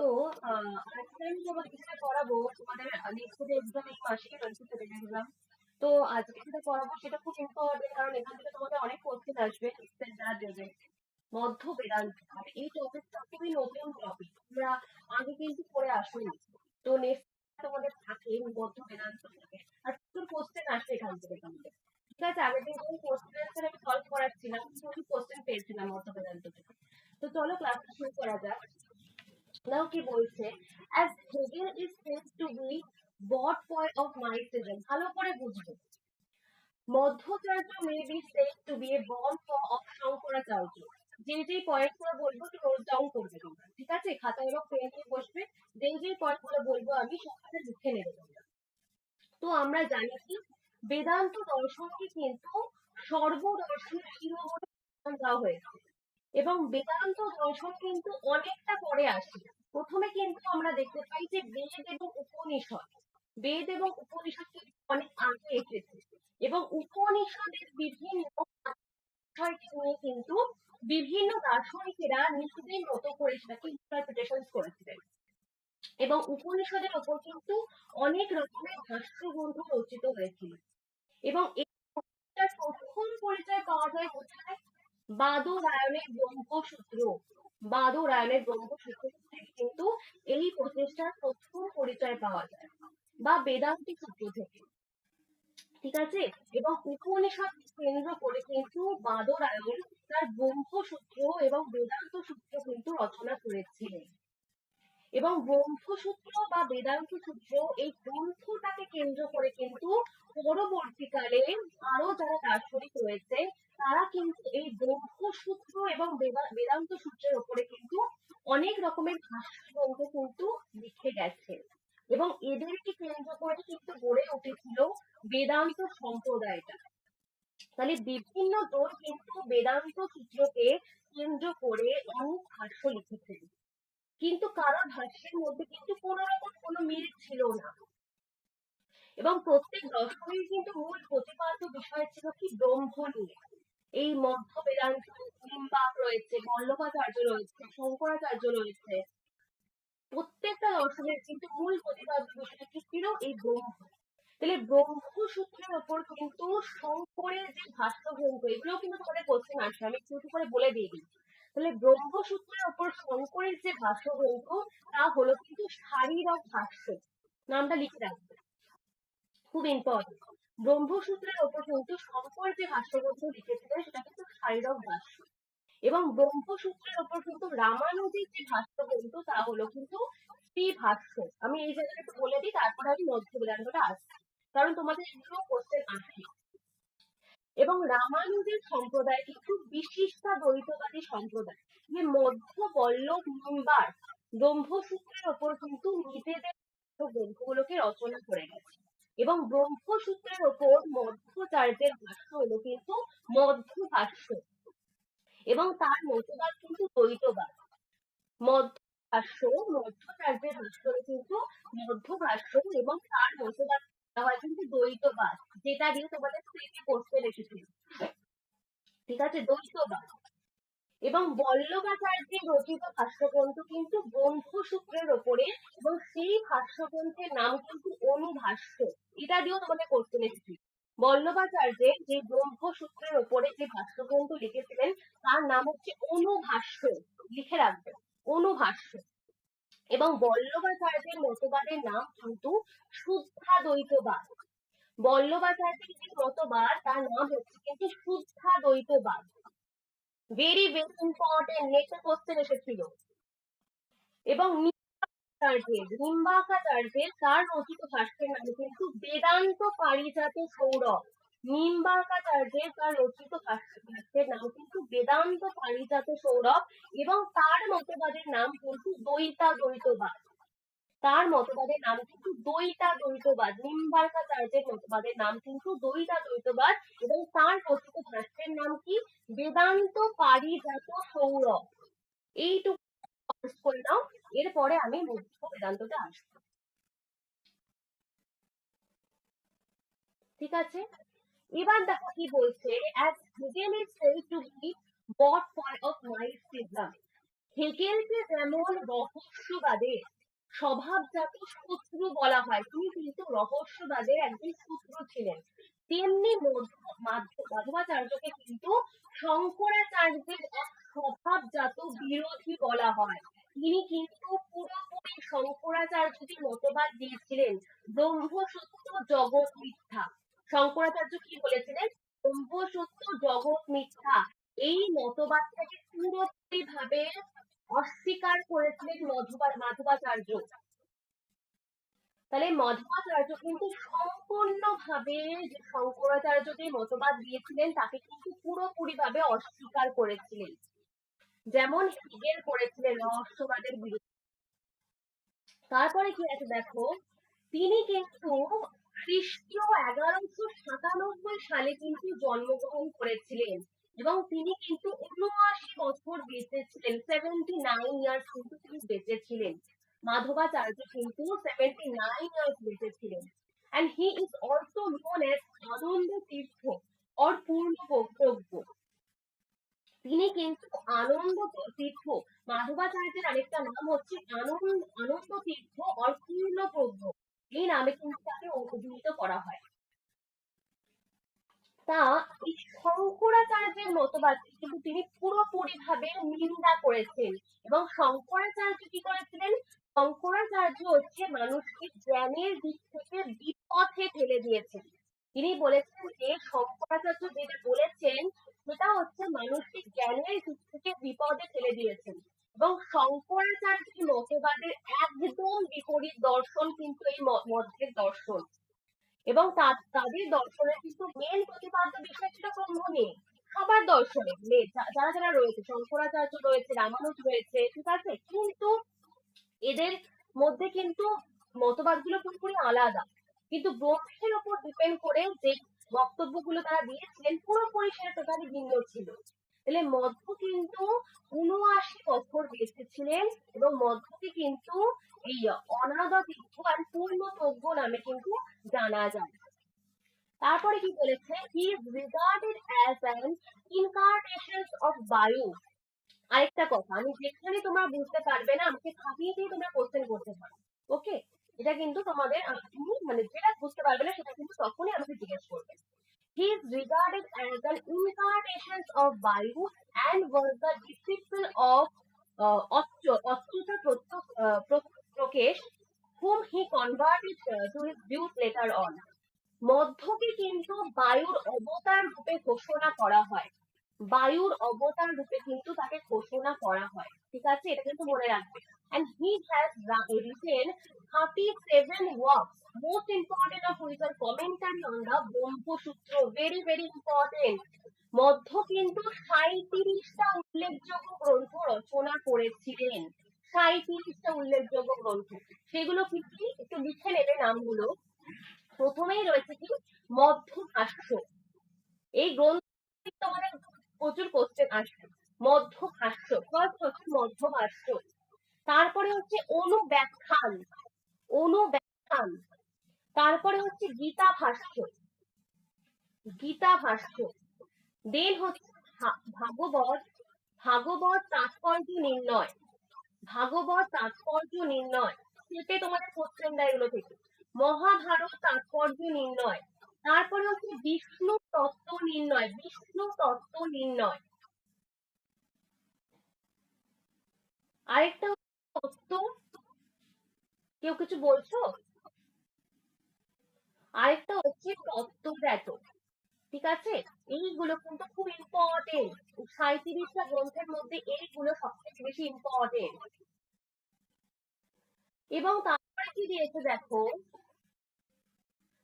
তো আজকে আমি তোমাকে যেটা করাবো, তোমাদের নেক্সট যে এক্সাম এই মাসেই রয়েছে, সেটা দেখলাম। তো আজকে যেটা করাবো সেটা খুব ইম্পর্টেন্ট, কারণ এখান থেকে তোমাদের অনেক কোশ্চেন আসবে এক্সেল যারা দেবে। মধ্য বেদান্ত, আর এই টপিকটা খুবই নতুন টপিক, আমরা আগে কিন্তু পড়ে আসিনি। তো নেক্সট তোমাদের থাকে মধ্য বেদান্ত থেকে, আর প্রচুর কোশ্চেন আসবে এখান থেকে তোমাদের। ঠিক আছে, আগের দিন যখন কোশ্চেন অ্যান্সার আমি সলভ করাচ্ছিলাম, প্রচুর কোশ্চেন পেয়েছিলাম মধ্য বেদান্ত থেকে। তো চলো ক্লাসটা শুরু করা যাক। নাও কি বলছে, as Hegel is said to be what point of Marxism, ভালো করে বুঝবে। Madhvacharya may be said to be a born form of Shankaracharya. যে পয়েন্ট গুলো বলবো একটু নোট ডাউন করবে তোমরা, ঠিক আছে? খাতা এবং পেন নিয়ে বসবে, যে পয়েন্ট গুলো বলবো আমি সেখানে লিখে নেবে তোমরা। তো আমরা জানি কি, বেদান্ত দর্শনকে কিন্তু সর্বদর্শনের শিরোমণি দেওয়া হয়েছে, এবং বেদান্ত দর্শন কিন্তু অনেকটা পরে আসে। প্রথমে কিন্তু আমরা দেখতে পাই যে বেদ এবং উপনিষদ কিন্তু অনেক আগে এসেছে, এবং উপনিষদের বিভিন্ন বিষয়কে নিয়ে কিন্তু বিভিন্ন দার্শনিকেরা নিজেদের মতো করে সেটাকে ইন্টারপ্রিটেশন করেছিলেন, এবং উপনিষদের ওপর কিন্তু অনেক রকমের ভাষ্য গ্রন্থ রচিত হয়েছিল। এবং এটার প্রথম পরিচয় পাওয়া যায় কোথায়? বাদরায়ণের ব্রহ্মসূত্র। বাদরায়ণের ব্রহ্মসূত্র থেকে কিন্তু এই প্রচেষ্টার প্রথম পরিচয় পাওয়া যায়, বা বেদান্তিক সূত্র থেকে। ঠিক আছে, এবং উপনিষদ কেন্দ্র করে কিন্তু বাদরায়ণ তার ব্রহ্মসূত্র এবং বেদান্ত সূত্র কিন্তু রচনা করেছিলেন। এবং ব্রহ্মসূত্র বা বেদান্ত সূত্র এই গ্রন্থটাকে কেন্দ্র করে কিন্তু পরবর্তীকালে আরো যারা দার্শনিক রয়েছে তারা কিন্তু এই ব্রহ্মসূত্র এবং বেদান্ত সূত্রের উপরে কিন্তু অনেক রকমের ভাষ্য গ্রন্থ কিন্তু লিখে গেছে, এবং এদেরকে কেন্দ্র করে কিন্তু গড়ে উঠেছিল বেদান্ত সম্প্রদায়টা। তাহলে বিভিন্ন জন কিন্তু বেদান্ত সূত্রকে কেন্দ্র করে অনেক ভাষ্য লিখেছেন, কিন্তু কারোর ভাষ্যের মধ্যে কিন্তু কোনো রকম কোনো মিল ছিল না। এবং প্রত্যেক দর্শনের কিন্তু মূল প্রতিপাদ্য বিষয় ছিল কি, ব্রহ্ম নিয়ে। এই মধ্য বেদান্ত, নিম্বার্ক রয়েছে, বল্লভাচার্য রয়েছে, শঙ্করাচার্য রয়েছে, প্রত্যেকটা দর্শনের কিন্তু মূল প্রতিপাদ্য বিষয় কি ছিল, এই ব্রহ্ম। তাহলে ব্রহ্মসূত্রের ওপর কিন্তু শঙ্করের যে ভাষ্য গ্রন্থ, এগুলো কিন্তু তোমাদের কোশ্চেন আসবে, আমি একটু করে বলে দিয়ে দিই। তাহলে ব্রহ্মসূত্রের ওপর শঙ্করের যে ভাষ্য গ্রন্থ তা হলো কিন্তু শারীরক ভাষ্য। নামটা লিখে রাখবে, খুব ইম্পর্টেন্ট। ব্রহ্মসূত্রের ওপর কিন্তু শঙ্কর যে ভাষ্য গ্রন্থ লিখেছিলেন সেটা কিন্তু শারীরক ভাষ্য, এবং ব্রহ্মসূত্রের ওপর কিন্তু রামানুজের যে ভাষ্য গ্রন্থ তা হলো কিন্তু শ্রী ভাষ্য। আমি এই জায়গাটা একটু বলে দিই, তারপরে আমি মধ্য বেদান্তটা আসছি, কারণ তোমাদের এগুলো কোশ্চেন আসে। এবং রামানুজের সম্প্রদায় কিন্তু বিশিষ্টাদ্বৈতবাদী সম্প্রদায়, যে মধ্য বল্লভ নিম্বার্ক ব্রহ্মসূত্রের ওপর কিন্তু নিজেদের গ্রন্থগুলোকে রচনা করে গেছে, এবং ব্রহ্মসূত্রের ওপর মধ্যাচার্যের ভাষ্য হলো কিন্তু মধ্য ভাষ্য, এবং তার মতবাদ কিন্তু দ্বৈতবাদ। মধ্য ভাষ্য, মধ্যাচার্যের ভাষ্য কিন্তু মধ্য ভাষ্য, এবং তার মতবাদ হয় কিন্তু দ্বৈতবাদ, যেটা দিয়ে তোমাদের কোশ্চেন এসেছিল। ঠিক আছে, দ্বৈতবাদ। এবং বল্লভাচার্যের রচিত ভাষ্যগ্রন্থ কিন্তু ব্রহ্মসূত্রের ওপরে, এবং সেই ভাষ্যগ্রন্থের নাম কিন্তু অনুভাষ্য। এটা দিয়েও তোমাদের কোশ্চেন এসেছিল। বল্লভাচার্যের যে ব্রহ্মসূত্রের ওপরে যে ভাষ্যগ্রন্থ লিখেছিলেন তার নাম হচ্ছে অনুভাষ্য, লিখে রাখবে, অনুভাষ্য। এবং বল্লভাচার্যের মতবাদের নাম কিন্তু শুদ্ধাদ্বৈতবাদ। বল্লভাচার্যের যে মতবাদ তার নাম হচ্ছে কিন্তু শুদ্ধাদ্বৈতবাদ। Very very important, next question এসেছিল। এবং নিম্বার্কাচার্যের তার রচিত ভাষ্যের নাম কিন্তু বেদান্ত পারিজাত সৌরভ। নিম্বার্কাচার্যের তার রচিত ভাষ্যের নাম কিন্তু বেদান্ত পারিজাত সৌরভ, এবং তার মতবাদের নাম কিন্তু দ্বৈতাদ্বৈতবাদ। তার মতবাদের নাম কিন্তু দ্বৈতাদ্বৈতবাদ। নিম্বার্কাচার্যের মতবাদের নাম কিন্তু দ্বৈতাদ্বৈতবাদ, এবং তার রচিত ভাষ্যের নাম কি, বেদান্ত পারিজাত সৌরভ। এইটুকু করে নাও, এরপরে আমি মধ্য বেদান্ততে আসবো। ঠিক আছে, এবার দেখো কি বলছে, as Hegel is said to be what point of Marxism, হেগেলকে যেমন রহস্যবাদের স্বভাবজাত শত্রু বলা হয়, তিনি কিন্তু রহস্যবাদের একজন শত্রু ছিলেন, তেমনি মাধবাচার্যকে কিন্তু শঙ্করাচার্যের এক স্বভাবজাত বিরোধী বলা হয়। তিনি কিন্তু পুরোপুরি শঙ্করাচার্যকে মতবাদ দিয়েছিলেন ব্রহ্ম সত্য জগৎ মিথ্যা। শঙ্করাচার্য কি বলেছিলেন? ব্রহ্ম সত্য জগৎ মিথ্যা, এই মতবাদটাকে পুরোপুরি ভাবে অস্বীকার করেছিলেন মাধবাচার্য। তাহলে মাধবাচার্য কিন্তু সম্পূর্ণভাবে যে শঙ্করাচার্যকে মতবাদ দিয়েছিলেন তাকে কিন্তু পুরোপুরি ভাবে অস্বীকার করেছিলেন, যেমন হেগেল করেছিলেন রহস্যবাদের বিরুদ্ধে। তারপরে কি আছে দেখো, তিনি কিন্তু খ্রিস্টীয় 1197 সালে কিন্তু জন্মগ্রহণ করেছিলেন এবং তিনি কিন্তু 79 বছর বেঁচে ছিলেন, 79 ইয়ার্স কিন্তু তিনি বেঁচে ছিলেন। মাধবাচার্য কিন্তু 79 ইয়ার্স বেঁচে ছিলেন। And he is also known as Ananda Tirtha or পূর্ণ প্রজ্ঞ। তিনি কিন্তু আনন্দ তীর্থ, মাধবাচার্যের আরেকটা নাম হচ্ছে আনন্দ তীর্থ or পূর্ণ প্রজ্ঞ, এই নামে কিন্তু তাকে অভিহিত করা হয়। তা এই শঙ্করাচার্যের মতবাদকে কিন্তু তিনি পুরোপুরি ভাবে নিন্দা করেছেন এবং শঙ্করাচার্য কি করেছিলেন? শঙ্করাচার্য হচ্ছে মানুষকে জ্ঞানের দিক থেকে বিপথে ফেলে দিয়েছেন। তিনি বলেছেন যে শঙ্করাচার্য যেটা বলেছেন সেটা হচ্ছে মানুষকে জ্ঞানের দিক থেকে বিপদে ফেলে দিয়েছেন এবং শঙ্করাচার্যের মতবাদের একদম বিপরীত দর্শন কিন্তু এই মধ্যের দর্শন এবং তাদের দর্শনের কিন্তু মেন প্রতিপাদ্য বিষয় ছিল ব্রহ্ম নিয়ে। সবার দর্শনে যারা যারা রয়েছে, শঙ্করাচার্য রয়েছে, রামানুজ রয়েছে, ঠিক আছে, কিন্তু এদের মধ্যে কিন্তু মতবাদগুলো পুরোপুরি আলাদা, কিন্তু ব্রহ্মের উপর ডিপেন্ড করে যে বক্তব্যগুলো তারা দিয়েছিলেন পুরোপুরি সেটা টোটালি ভিন্ন ছিল। তাহলে মধ্ব কিন্তু 79 বছর বেঁচে ছিলেন এবং মধ্যকে কিন্তু এই অনাগত তীর্থ আর পূর্ণ প্রজ্ঞ নামে কিন্তু জানা যায়। তারপরে কি বলেছে? He is regarded as an incarnation of বায়ু। আরেকটা কথা, আমি যেখানে তোমরা বুঝতে পারবে না আমাকে থামিয়ে দিয়ে তোমরা কোশ্চেন করতে পারো, ওকে? এটা কিন্তু তোমাদের মানে যেটা বুঝতে পারবে না সেটা কিন্তু তখনই আমাকে জিজ্ঞেস করবে। He is regarded as an incarnation of Vayu and was the disciple of Achyuta Prakesh, whom he converted to his views later on. মধ্যকে কিন্তু বায়ুর অবতার রূপে ঘোষণা করা হয়, বায়ুর অবতার রূপে কিন্তু তাকে ঘোষণা করা হয়, ঠিক আছে? এটা কিন্তু মনে রাখবে। And he has written 37 works, most important of which are commentary on the Brahmasutra, very very important। মধ্য কিন্তু 37টা উল্লেখযোগ্য গ্রন্থ রচনা করেছিলেন, 37টা উল্লেখযোগ্য গ্রন্থ। সেগুলো কি কি একটু লিখে নেবে নামগুলো। প্রথমেই রয়েছে কি? মধ্যভাষ্য। এই গ্রন্থ তোমাদের প্রচুর কোশ্চেন আসবে। মধ্যভাষ্য, ফার্স্ট হচ্ছে মধ্যভাষ্য। তারপরে হচ্ছে অনুব্যাখ্যান, অনুব্যাখ্যান। তারপরে হচ্ছে গীতা ভাষ্য, গীতা ভাষ্য। দেন হচ্ছে ভাগবত, ভাগবত তাৎপর্য নির্ণয়, ভাগবত তাৎপর্য নির্ণয়। সেটা তোমাদের কোশ্চেন দেয় এগুলো থেকে। মহাভারত তাৎপর্য নির্ণয়। তারপরে হচ্ছে বিষ্ণু তত্ত্ব নির্ণয়, বিষ্ণু তত্ত্ব নির্ণয়। আরেকটা তত্ত্ব, কেউ কিছু বলছো? আরেকটা হচ্ছে তত্ত্বজ্ঞাত, ঠিক আছে? এইগুলো কিন্তু খুব ইম্পর্টেন্ট, 37টা গ্রন্থের মধ্যে এইগুলো সবথেকে বেশি ইম্পর্টেন্ট। এবং তারপরে কি দিয়েছে দেখো,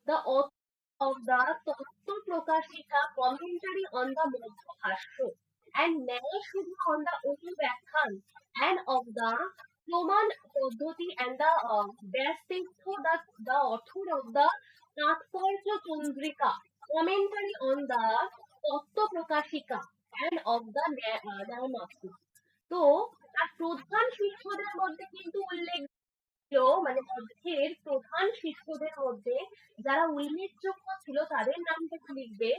the author of the Tattva Prakashika commentary on the Madhya Bhashya and Nyaya Shudha on the অনুব্যাখ্যান and of the Praman Paddhati and the Vyastirtha, the author of the Tatparya Chandrika commentary on the Tattva Prakashika and of the Nyaya। তো তার প্রধান শিষ্যদের মধ্যে কিন্তু উল্লেখ, মানে মধ্যের প্রধান শিষ্যদের মধ্যে যারা উল্লেখযোগ্য ছিল তাদের নামটা লিখবে।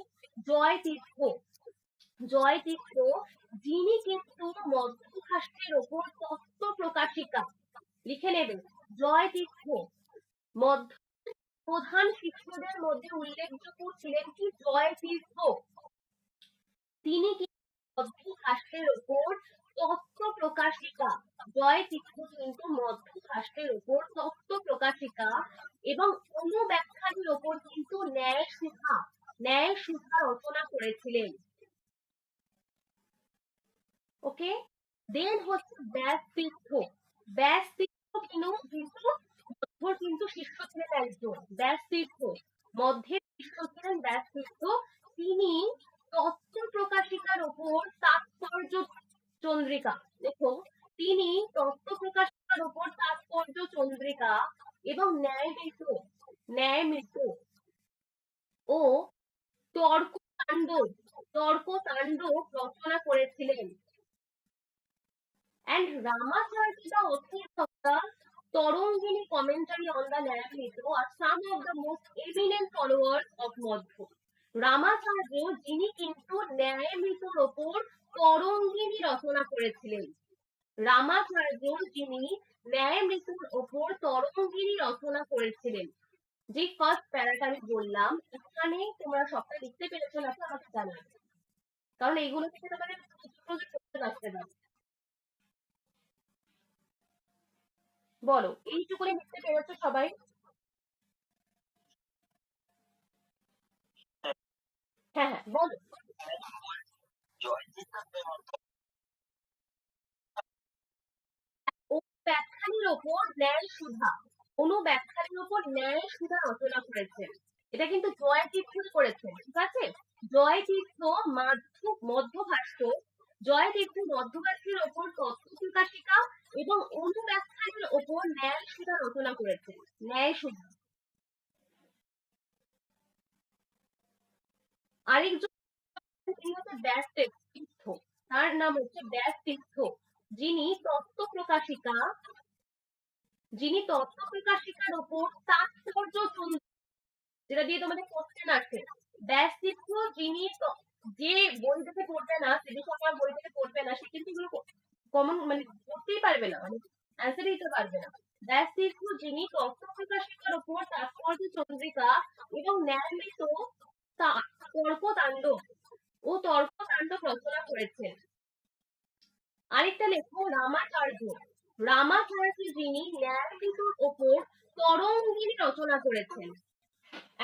জয় তীর্থ, জয় তীর্থ, যিনি কিন্তু মধ্য ভাষ্যের ওপর তত্ত্ব প্রকাশিকা, লিখে নেবেন, জয় তীর্থ। মধ্য প্রধান শিষ্যদের মধ্যে উল্লেখযোগ্য ছিলেন কি জয় তীর্থ। তিনি কি মধ্য ভাষ্যের ওপর তত্ত্ব প্রকাশিকা, জয় তীর্থ কিন্তু মধ্য ভাষ্যের ওপর তত্ত্ব প্রকাশিকা এবং অনুব্যাখ্যানের ওপর কিন্তু ন্যায় সুধা রচনা করেছিলেন। ওকে, দেন হচ্ছে ব্যাস তীর্থ। ব্যাস তীর্থ কিন্তু শিষ্য ছিলেন একজন, ব্যাস তীর্থ মধ্যের শিষ্য ছিলেন ব্যাস তীর্থ। তিনি তত্ত্ব প্রকাশিকার ওপর তাৎপর্য চন্দ্রিকা, দেখো, তিনি তত্ত্ব প্রকাশিকার ওপর তাৎপর্য চন্দ্রিকা এবং ন্যায়মৃত ও তর্ক তাণ্ডব রচনা করেছিলেন। And Ramacharya, the author of the Tarangini commentary on the Nayamrita, are some of the most eminent followers of Madhya. রামাচার্য, যিনি কিন্তু ন্যায়মৃতর ওপর তরঙ্গিনী রচনা করেছিলেন, রামাচার্য যিনি ন্যায়মৃতর ওপর তরঙ্গিনী রচনা করেছিলেন। যে ফার্স্ট প্যারাটা আমি বললাম, এখানে তোমরা সবটা লিখতে পেরেছো নাকি আমাকে জানাবে, কারণ এইগুলো থেকে তোমাদের প্রশ্ন আসতে পারে। বলো, এইটুকুনি লিখতে পেরেছো সবাই? হ্যাঁ হ্যাঁ, বলো। অনুব্যাখ্যানের ওপর ন্যায় সুধা রচনা করেছেন। এটা কিন্তু জয় তীর্থ করেছেন, ঠিক আছে? জয় তীর্থ মধ্যভাষ্যের ওপর তত্ত্ব প্রকাশিকা এবং অনুব্যাখ্যানের ওপর ন্যায় সুধা রচনা করেছেন। ন্যায় সুধা। আরেকজন তিনি হচ্ছে ব্যাস তীর্থ, তার নাম হচ্ছে ব্যাস তীর্থ, যিনি তত্ত্ব প্রকাশিকার ওপর তাৎপর্য যেটা দিয়ে তোমাদের কোশ্চেন আসে, ব্যাস তীর্থ যিনি, যে বই থেকে পড়বে না, শ্রেণী বই থেকে পড়বে না, সে কিন্তু এগুলো কমন মানে করতেই পারবে না, মানে অ্যান্সার দিতে পারবে না। ব্যাস তীর্থ যিনি তত্ত্ব প্রকাশিকার ওপর তাৎপর্য চন্দ্রিকা এবং ন্যায়মৃত তর্কতাণ্ডব রচনা করেছেন। আরেকটা লেখো, রামাচার্য যিনি ন্যায়মৃতর ওপর তরঙ্গিনী রচনা করেছেন।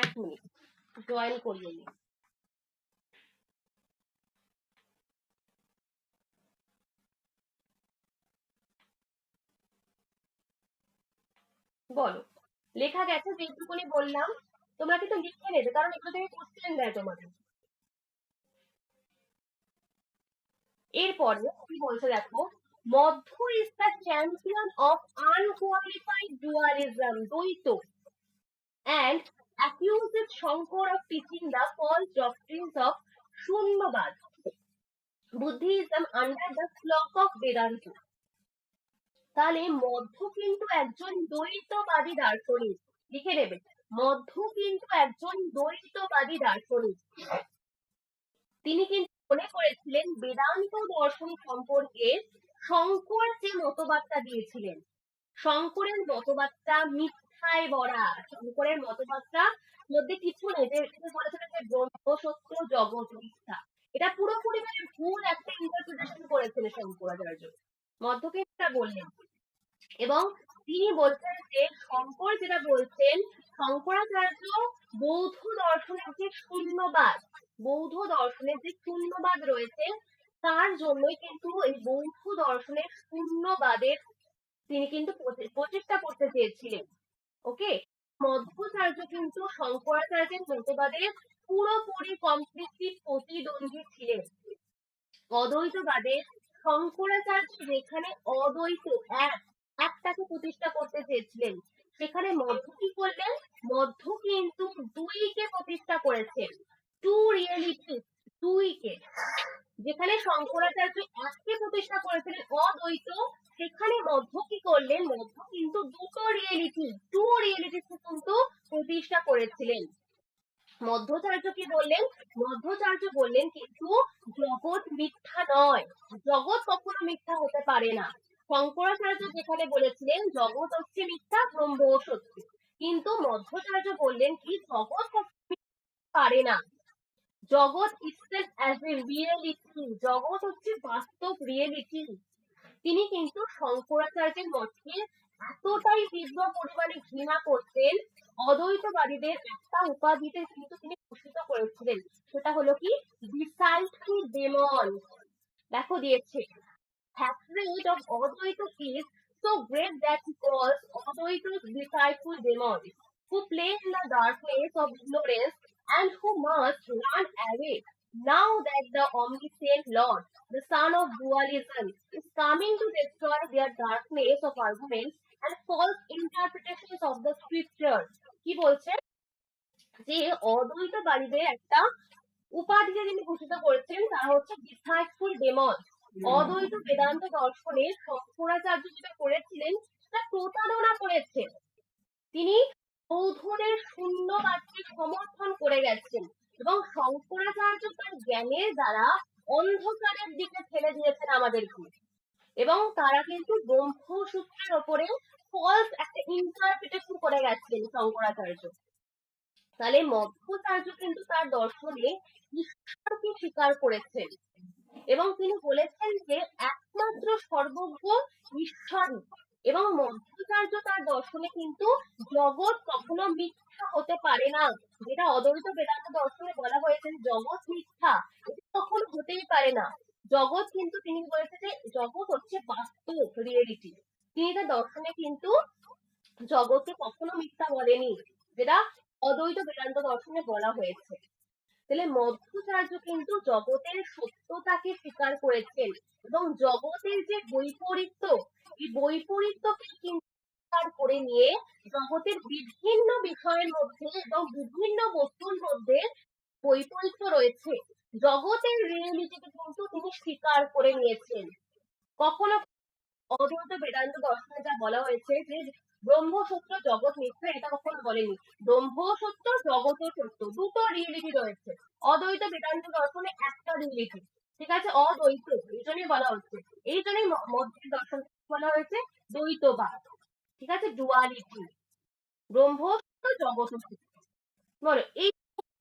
এক মিনিট, জয়েন করিয়ে নিই। বলো, লেখা গেছে? যেটুকুনি বললাম তোমরা কিন্তু লিখে নেবে, কারণ এগুলো থেকে কোশ্চেন দেয় তোমাদের। এরপরে কি বলছে দেখো, মধ্য is the champion of unqualified dualism, দ্বৈত, and accuses Shankar of teaching the false doctrines of Shunyabad Buddhism under the cloak of Vedanta. তাহলে মধ্য কিন্তু একজন দ্বৈতবাদী দার্শনিক, লিখে নেবে, মধ্য কিন্তু একজন দ্বৈতবাদী দার্শনিক। তিনি কিন্তু মনে করেছিলেন বেদান্ত দর্শন সম্পর্কে শঙ্কর যে মতবাদটা দিয়েছিলেন, শঙ্করের মতবাদটা মিথ্যায় ভরা, শঙ্করের মতবাদটা মধ্যে কিছু নেই, যে বলেছিলেন যে ব্রহ্ম সত্য জগৎ মিথ্যা, এটা পুরোপুরি মানে ভুল একটা ইন্টারপ্রিটেশন করেছিলেন শঙ্করাচার্য, মধ্যকে বললেন। এবং তিনি বলছেন যে শঙ্কর যেটা বলছেন, শঙ্করাচার্য বৌদ্ধ দর্শনের যে শূন্যবাদ রয়েছে, তার জন্যই কিন্তু এই বৌদ্ধ দর্শনের শূন্যবাদের তিনি কিন্তু প্রচেষ্টা করতে চেয়েছিলেন। ওকে, মধ্বাচার্য কিন্তু শঙ্করাচার্যের মতবাদের পুরোপুরি কমপ্লিটলি প্রতিদ্বন্দ্বী ছিলেন। অদ্বৈতবাদে শঙ্করাচার্য যেখানে অদ্বৈত একটাকে প্রতিষ্ঠা করতে চেয়েছিলেন, সেখানে মধ্ব কি করলেন? মধ্ব কিন্তু দুইকে প্রতিষ্ঠা করেছেন, টু রিয়েলিটি, দুইকে। যেখানে শঙ্করাচার্য এককে প্রতিষ্ঠা করেছিলেন অদ্বৈত, সেখানে মধ্ব কি করলেন? মধ্ব কিন্তু দুটো রিয়েলিটি, টু রিয়েলিটি কিন্তু প্রতিষ্ঠা করেছিলেন। মধ্বাচার্য কি বললেন? মধ্বাচার্য বললেন কিন্তু জগৎ মিথ্যা নয়, জগৎ কখনো মিথ্যা হতে পারে না। শঙ্করাচার্য যেখানে বলেছিলেন জগৎ হচ্ছে মিথ্যা, ব্রহ্ম সত্য, কিন্তু মধ্বাচার্য বললেন কি জগৎ পারে না। জগৎ itself as a reality, জগৎ হচ্ছে বাস্তব রিয়েলিটি। তিনি কিন্তু শঙ্করাচার্যের মতকে এতটাই তীব্র পরিমাণে ঘৃণা করতেন, অদ্বৈতবাদীদের একটা উপাধিতে কিন্তু তিনি ভূষিত করেছিলেন, সেটা হলো কি ডিসাইডফুল ডেমন। দেখো দিয়েছে, hatred of Advaita is so great that he calls Advaita's disciple demons, who play in the darkness of ignorance and who must run away. Now that the omniscient Lord, the son of dualism, is coming to destroy their darkness of arguments and false interpretations of the scripture. কি বলছে যে অদ্বৈতবাদীদের একটা উপাধিতে তিনি ভূষিত করেছেন, তা হচ্ছে ডিসাইডফুল demon. অদ্বৈত বেদান্ত দর্শনে শঙ্করাচার্য যেটা করেছিলেন তা প্রতারণা করেছেন। তিনি বৌদ্ধদের শূন্যবাদকে সমর্থন করে গেছেন এবং শঙ্করাচার্য তার জ্ঞানের দ্বারা অন্ধকারের দিকে ঠেলে দিয়েছেন আমাদেরকে, এবং তারা কিন্তু ব্রহ্মসূত্রের ওপরে ফলস একটা ইন্টারপ্রিটেশন করে গেছেন শঙ্করাচার্য। তাহলে মধ্বাচার্য কিন্তু তার দর্শনে ঈশ্বরকে স্বীকার করেছেন এবং তিনি বলেছেন যে একমাত্র সর্বজ্ঞ ঈশ্বরই, এবং মধ্বাচার্য তার দর্শনে কিন্তু জগৎ কখনো মিথ্যা হতে পারে না, যেটা অদ্বৈত বেদান্ত দর্শনে বলা হয়েছে জগৎ মিথ্যা, এটা কখনো হতেই পারে না। জগৎ কিন্তু তিনি বলেছেন যে জগৎ হচ্ছে বাস্তব রিয়েলিটি। তিনি তার দর্শনে কিন্তু জগৎকে কখনো মিথ্যা বলেনি, যেটা অদ্বৈত বেদান্ত দর্শনে বলা হয়েছে। তাহলে মধ্বাচার্য কিন্তু জগতের সত্যতাকে স্বীকার করেছেন এবং জগতের যে বৈপরীত্য, এই বৈপরীত্যকে কিন্তু স্বীকার করে নিয়ে জগতের বিভিন্ন বিষয়ের মধ্যে এবং বিভিন্ন বস্তুর মধ্যে বৈপরীত্য রয়েছে, জগতের রিয়েলিটিকে কিন্তু তিনি স্বীকার করে নিয়েছেন। কখনো অদ্বৈত বেদান্ত দর্শনে যা বলা হয়েছে যে ব্রহ্ম সত্য জগৎ মিথ্যা, এটা কখনো বলেনি। ব্রহ্ম সত্য জগৎ সত্য, দুটো রিয়েলিটি রয়েছে। অদ্বৈত বেদান্ত দর্শনে একটা রিয়েলিটি, ঠিক আছে, অদ্বৈত, এই জন্যই বলা হচ্ছে, এই জন্যই মধ্যের দর্শন বলা হয়েছে দ্বৈতবাদ, ঠিক আছে, ডুয়ালিটি, ব্রহ্ম সত্য জগৎ সত্য। বলো এই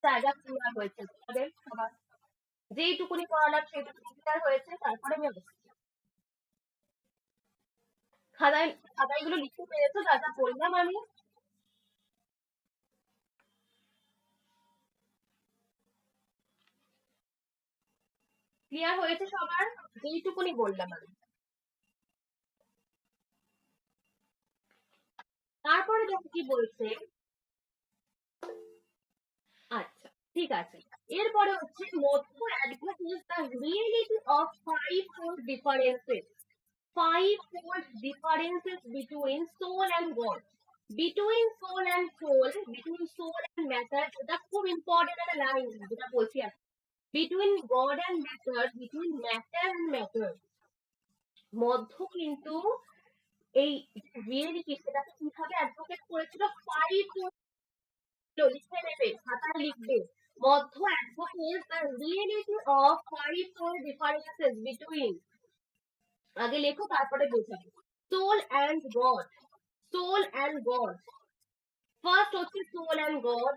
জায়গা ক্লিয়ার হয়েছে তোমাদের সবার? যেইটুকুনি পড়ালাম সেইটুকুনি ক্লিয়ার হয়েছে? তারপরে আমি খাতাইগুলো লিখতে পেরেছো যা যা বললাম আমি? ক্লিয়ার হয়েছে সবার যেইটুকুনি বললাম আমি? তারপরে দেখো কি বলছে, আচ্ছা ঠিক আছে, এরপরে হচ্ছে মধ্য advocates the reality of five-fold differences, five-fold differences between soul and God, between soul and soul, between soul and matter, এটা খুব ইম্পর্টেন্ট একটা লাইন যেটা বলছি এখন, between God and matter, between matter and matter। মধ্য কিন্তু এই রিয়েলিটি সেটাকে কিভাবে অ্যাডভোকেট করেছিল, ফাইভ, লিখে নেবে, খাতায় লিখবে, Madhva advocates the reality of five-fold differences between, আগে লেখো তারপরে বোঝাবো, soul and God, soul and God. First হচ্ছে সোল অ্যান্ড গড,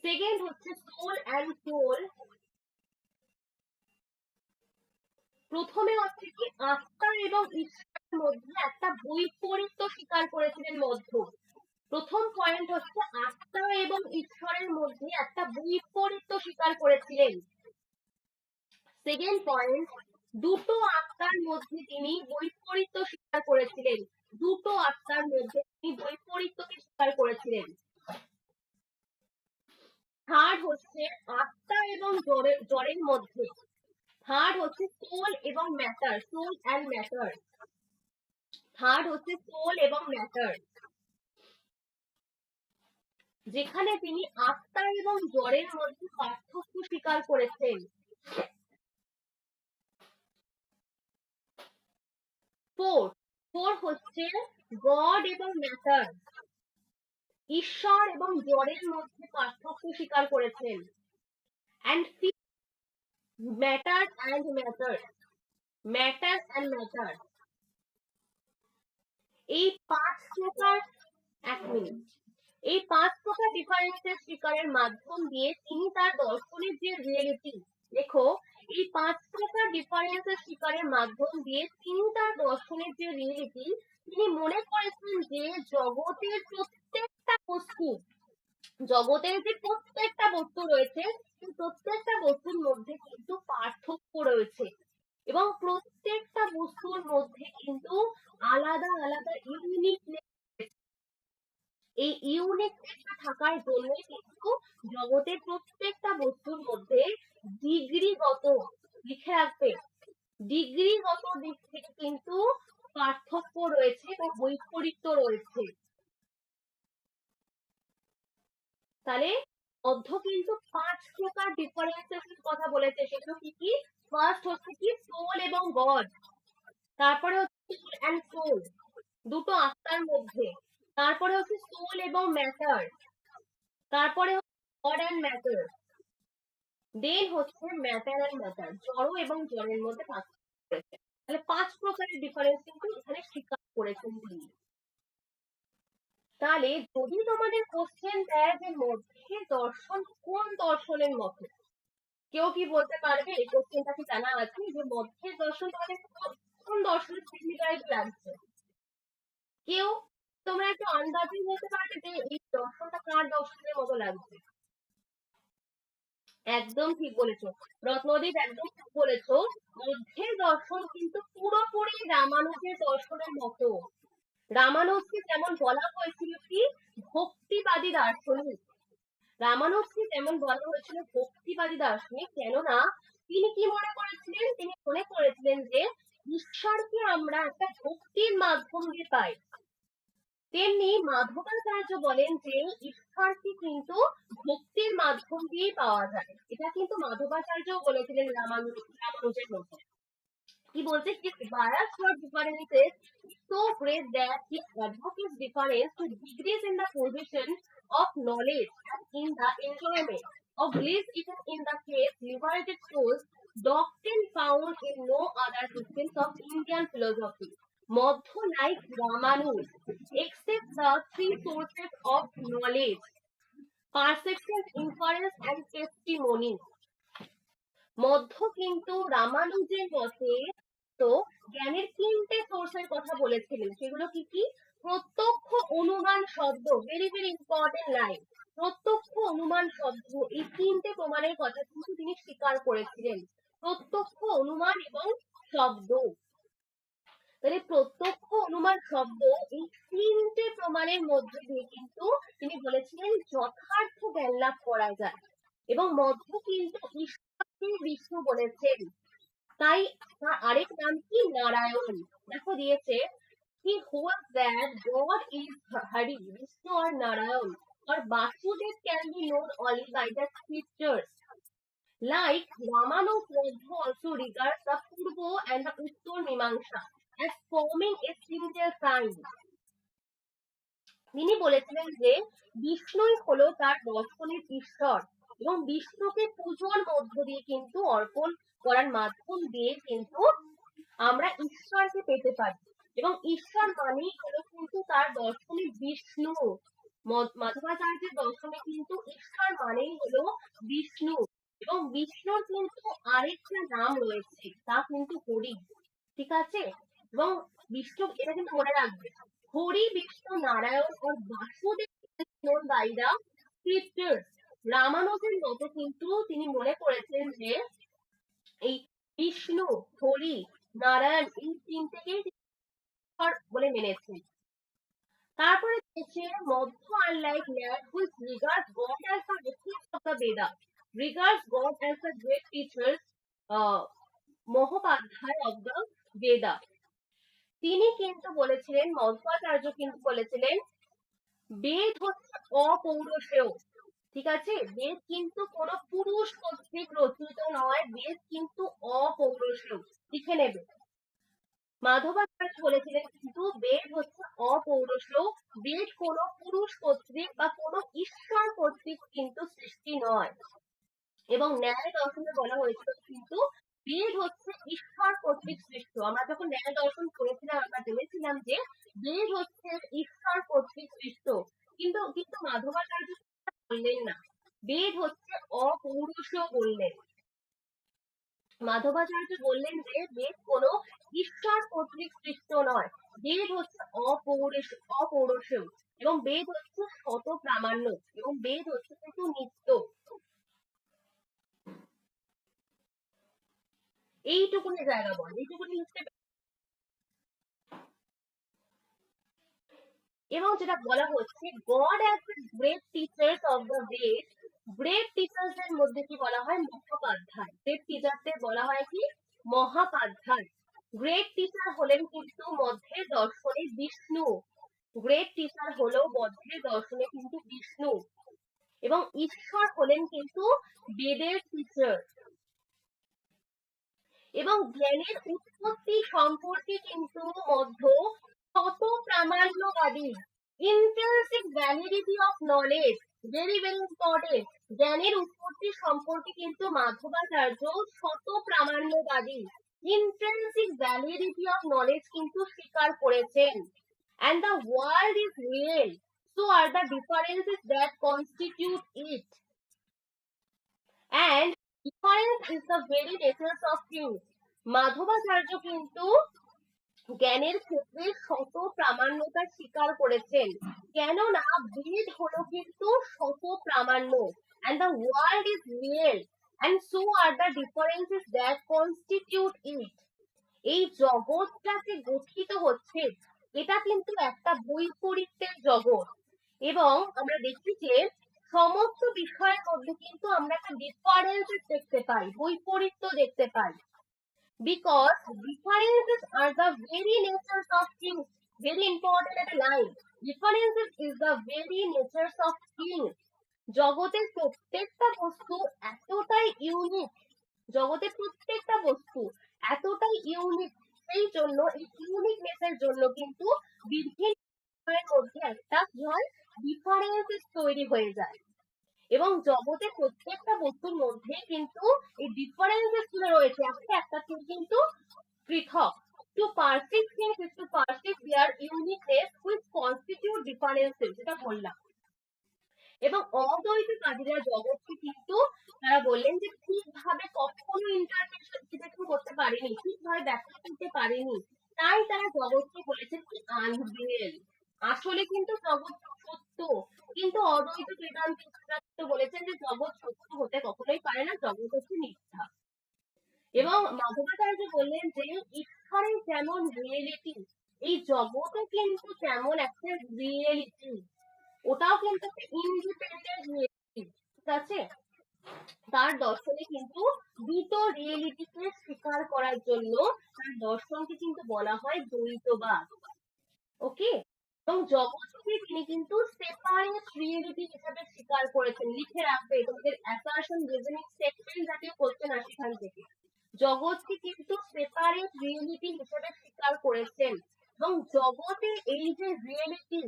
সেকেন্ড হচ্ছে সোল অ্যান্ড সোল। প্রথমে হচ্ছে কি আত্মা এবং ঈশ্বরের মধ্যে একটা বৈপরীত্য স্বীকার করেছিলেন মধ্য। প্রথম পয়েন্ট হচ্ছে আত্মা এবং ঈশ্বরের মধ্যে একটা বৈপরীত্য স্বীকার করেছিলেন। সেকেন্ড পয়েন্ট, দুটো আত্মার মধ্যে তিনি বৈপরীত্য স্বীকার করেছিলেন, দুটো আত্মার মধ্যে তিনি বৈপরীত্যকে স্বীকার করেছিলেন। থার্ড হচ্ছে আত্মা এবং জড়ের মধ্যে, থার্ড হচ্ছে সোল এবং matter, soul and matter, third হচ্ছে সোল এবং ম্যাটার, যেখানে তিনি আত্মা এবং জড়ের মধ্যে পার্থক্য স্বীকার করেছেন। ফোর হচ্ছে গড এবং ম্যাটার, ঈশ্বর এবং জড়ের মধ্যে পার্থক্য স্বীকার করেছেন। And matter and matter, matter and matter, এই 5 প্রকার, 1 মিনিট, এই 5 প্রকার ডিফারেন্সের স্বীকারের মাধ্যম দিয়ে তিনি তার দর্শনের যে রিয়েলিটি, দেখো এই 5 প্রকার ডিফারেন্সের স্বীকারের মাধ্যম দিয়ে তিনি তার দর্শনের যে রিয়েলিটি, তিনি মনে করেছেন যে জগতের প্রত্যেকটা বস্তু, জগতের যে প্রত্যেকটা বস্তু রয়েছে সেই প্রত্যেকটা বস্তুর মধ্যে কিন্তু পার্থক্য রয়েছে এবং প্রত্যেকটা বস্তুর মধ্যে কিন্তু আলাদা আলাদা ইউনিকনেস, এই ইউনিকনেসটা থাকার জন্য কিন্তু জগতের প্রত্যেকটা বস্তুর মধ্যে ডিগ্রিগত, লিখে রাখবে, ডিগ্রিগত দিক থেকে কিন্তু পার্থক্য রয়েছে বা বৈপরীত্য রয়েছে। তাহলে মধ্য কিন্তু 5 প্রকার ডিফারেন্সিয়েশন কথা বলেছে, সেগুলো কি কি? ফার্স্ট হচ্ছে কি সোল এবং গড, তারপরে হচ্ছে সোল অ্যান্ড সোল, দুটো আত্মার মধ্যে, তারপরে হচ্ছে সোল এবং ম্যাটার, তারপরে হচ্ছে গড অ্যান্ড ম্যাটার, দেন হচ্ছে ম্যাটার অ্যান্ড ম্যাটার, জড় এবং জড়ের মধ্যে পার্থক্য করেছে। তাহলে 5 প্রকারের ডিফারেন্স কিন্তু এখানে স্বীকার করেছেন তিনি। তাহলে যদি তোমাদের কোশ্চেন দেয় যে মধ্যে দর্শন কোন দর্শনের মতো, কেউ কি বলতে পারবে? এই কোশ্চেনটা কি জানা আছে যে মধ্যে দর্শন তোমাদের কোন দর্শনের সিমিলার লাগছে? কেউ তোমরা একটু আন্দাজে বলতে পারবে যে এই দর্শনটা কার দর্শনের মতো লাগছে? একদম ঠিক বলেছো রত্নদীপ, একদম ঠিক বলেছো। মধ্যের দর্শন কিন্তু পুরোপুরি রামানুজের দর্শনের মতো। রামানুজকে যেমন বলা হয়েছিল কি ভক্তিবাদী দার্শনিক, রামানুজকে যেমন বলা হয়েছিল ভক্তিবাদী দার্শনিক, কেননা তিনি কি মনে করেছিলেন? তিনি মনে করেছিলেন যে ঈশ্বরকে আমরা একটা ভক্তির মাধ্যম দিয়ে পাই। তেমনি মাধবাচার্য বলেন যে ঈশ্বরকে কিন্তু ভক্তির মাধ্যম দিয়ে পাওয়া যায়। এটা কিন্তু মাধবাচার্য বলেছিলেন রামানুজের মধ্যে। কি বলছে? his bias for differences is so great that he advocates difference to degrees in the position of knowledge and in the enjoyment of bliss, even in the case liberated souls, doctrine found in no other systems of Indian philosophy. Madhya, like Ramanuj, accepts the three sources of knowledge: perception, inference, and testimony. মধ্য কিন্তু রামানুজের মতে তো জ্ঞানের 3টে সোর্সের কথা বলেছিলেন, সেগুলো কি কি? প্রত্যক্ষ, অনুমান, শব্দ, ভেরি ভেরি ইম্পর্টেন্ট লাইন, প্রত্যক্ষ, অনুমান, শব্দ, এই 3টে প্রমাণের কথা কিন্তু তিনি স্বীকার করেছিলেন। প্রত্যক্ষ, অনুমান এবং শব্দ, তাহলে প্রত্যক্ষ, অনুমান, শব্দ, এই 3টে প্রমাণের মধ্যে দিয়ে কিন্তু তিনি বলেছিলেন যথার্থ জ্ঞান লাভ করা যায়। এবং মধ্য কিন্তু ঈশ্বরকে বিষ্ণু বলেছেন, তাই তার আরেক নাম কি? নারায়ণ। দেখো দিয়েছে he holds that God is Hari, Vishnu or Narayan or Vasudev can be known only by the scriptures. Like Ramanuj also regards the Purva and the Uttar Mimamsa as forming a single sign. তিনি বলেছিলেন যে বিষ্ণুই হলো তার দর্শনের ঈশ্বর এবং বিষ্ণুকে পূজোর মধ্য দিয়ে কিন্তু অর্পণ করার মাধ্যম দিয়ে কিন্তু আমরা ঈশ্বরকে পেতে পারি এবং ঈশ্বর মানেই হলো কিন্তু তার দর্শনে বিষ্ণু। মাধবাচার্যের দর্শনে কিন্তু ঈশ্বর মানেই হলো বিষ্ণু এবং বিষ্ণুর কিন্তু আরেকটা নাম রয়েছে, তা কিন্তু হরি। ঠিক আছে? এবং বিষ্ণু, এটা কিন্তু মনে রাখবে, হরি, বিষ্ণু, নারায়ণ ও Basudeb known by the scriptures. রামানুজের মতো কিন্তু তিনি মনে করেছেন যে এই বিষ্ণু, হরি, নারায়ণ এই 3টেকেই ঈশ্বর বলে মেনেছেন। তারপরে দিয়েছে মধ্য, unlike Nat, which regards God as the reference of the Veda, regards God as the great teachers, মহোপাধ্যায় of the Veda. তিনি কিন্তু বলেছিলেন, মধ্বাচার্য কিন্তু বলেছিলেন বেদ হচ্ছে অপৌরুষেয়। ঠিক আছে? বেদ কিন্তু কোনো পুরুষ কর্তৃক রচিত নয়, বেদ কিন্তু অপৌরুষেয়, লিখে নেবে। মাধবাচার্য বলেছিলেন কিন্তু বেদ হচ্ছে অপৌরুষেয়, বেদ কোনো পুরুষ কর্তৃক বা কোনো ঈশ্বর কর্তৃক কিন্তু সৃষ্টি নয়। এবং ন্যায় দর্শনে বলা হয়েছিল কিন্তু বেদ হচ্ছে ঈশ্বর কর্তৃক সৃষ্ট। আমরা যখন ন্যায় দর্শন করেছিলাম আমরা জেনেছিলাম যে বেদ হচ্ছে ঈশ্বর কর্তৃক সৃষ্ট, কিন্তু কিন্তু মাধবাচার্য বললেন না, বেদ হচ্ছে অপৌরুষ বললেন। মাধবাচার্য বললেন যে বেদ কোনো ঈশ্বর কর্তৃক সৃষ্ট নয়, বেদ হচ্ছে অপৌরুষ এবং বেদ হচ্ছে শত প্রামাণ্য এবং বেদ হচ্ছে কিন্তু নিত্য। এইটুকুনি জায়গা বল, এইটুকুনি হচ্ছে। এবং যেটা বলা হচ্ছে god as the great teachers of the Veda, great teachers এর মধ্যে কি বলা হয়? মহাপাধ্যায়। গ্রেট টিচারদের বলা হয় কি? মহাপাধ্যায়। গ্রেট টিচার হলেন কিন্তু মধ্যে দর্শনে বিষ্ণু, গ্রেট টিচার হলো মধ্যে দর্শনে কিন্তু বিষ্ণু, এবং ঈশ্বর হলেন কিন্তু বেদের টিচার। এবং জ্ঞানের উৎপত্তি সম্পর্কে কিন্তু মধ্য কত প্রামাণ্যবাদী, intrinsic validity of knowledge, very very important. জ্ঞানের উৎপত্তি সম্পর্কে কিন্তু মাধবাচার্য শত প্রামাণ্যবাদী, ইন্ট্রিনসিক ভ্যালিডিটি অফ নলেজ কিন্তু স্বীকার করেছেন। And the world is real, so are the differences that constitute it. And difference is the very nature of things. Madhvacharya কিন্তু জ্ঞানের ক্ষেত্রে শত প্রামাণ্যতা স্বীকার করেছেন, কেননা বেদ হলো কিন্তু শত প্রামাণ্য। and the world is real and so are the differences that constitute it. এই জগৎটা যে গঠিত হচ্ছে এটা কিন্তু একটা বৈপরীত্যের জগৎ, এবং আমরা দেখি যে সমস্ত বিষয়ের মধ্যে কিন্তু আমরা একটা ডিফারেন্সেস দেখতে পাই, বৈপরীত্য দেখতে পাই। Because differences are the very natures of things. Very important একটা line. Differences is the very natures of things. জগতের প্রত্যেকটা বস্তু এতটাই ইউনিক, জগতের প্রত্যেকটা বস্তু এতটাই ইউনিক, সেই জন্য এই ইউনিকনেসের জন্য কিন্তু বিভিন্ন মধ্যে একটা কি হয়? ডিফারেন্সেস তৈরি হয়ে যায়। এবং জগতের প্রত্যেকটা বস্তুর মধ্যে কিন্তু এই ডিফারেন্সেস গুলো রয়েছে, একটা থেকে কিন্তু পৃথক। To perceive things is to perceive their uniqueness which constitute differences, যেটা বললাম। এবং অদ্বৈতবাদীরা জগৎকে কিন্তু তারা বললেন যে ঠিকভাবে কখনো ইন্টারপ্রিটেশন করতে পারেনি, ঠিকভাবে ব্যাখ্যা করতে পারেনি, তাই তারা জগৎকে বলেছেন কি? আনরিয়েল। আসলে কিন্তু জগৎ সত্য, কিন্তু অদ্বৈত বেদান্তিরা বলেছেন যে জগৎ সত্য হতে কখনোই পারে না, জগৎ হচ্ছে মিথ্যা। এবং মাধবাচার্য বললেন যে ঈশ্বরের যেমন রিয়েলিটি, এই জগৎও কিন্তু তেমন একটা রিয়েলিটি, ওটাও কিন্তু একটা ইন্ডিপেন্ডেন্ট রিয়েলিটি, ঠিক আছে? তার দর্শনে কিন্তু দুটো রিয়েলিটিকে স্বীকার করার জন্য তার দর্শনকে কিন্তু বলা হয় দ্বৈতবাদ। ওকে, এবং জগৎকে তিনি কিন্তু সেপারেট রিয়েলিটি হিসেবে স্বীকার করেছেন। লিখে রাখবে, তোমাদের অ্যাসারশন রিজনিং স্টেটমেন্ট জাতীয় কোশ্চেন আসে এখান থেকে। জগৎকে কিন্তু সেপারেট রিয়েলিটি হিসেবে স্বীকার করেছেন, এবং জগতে এই যে রিয়েলিটি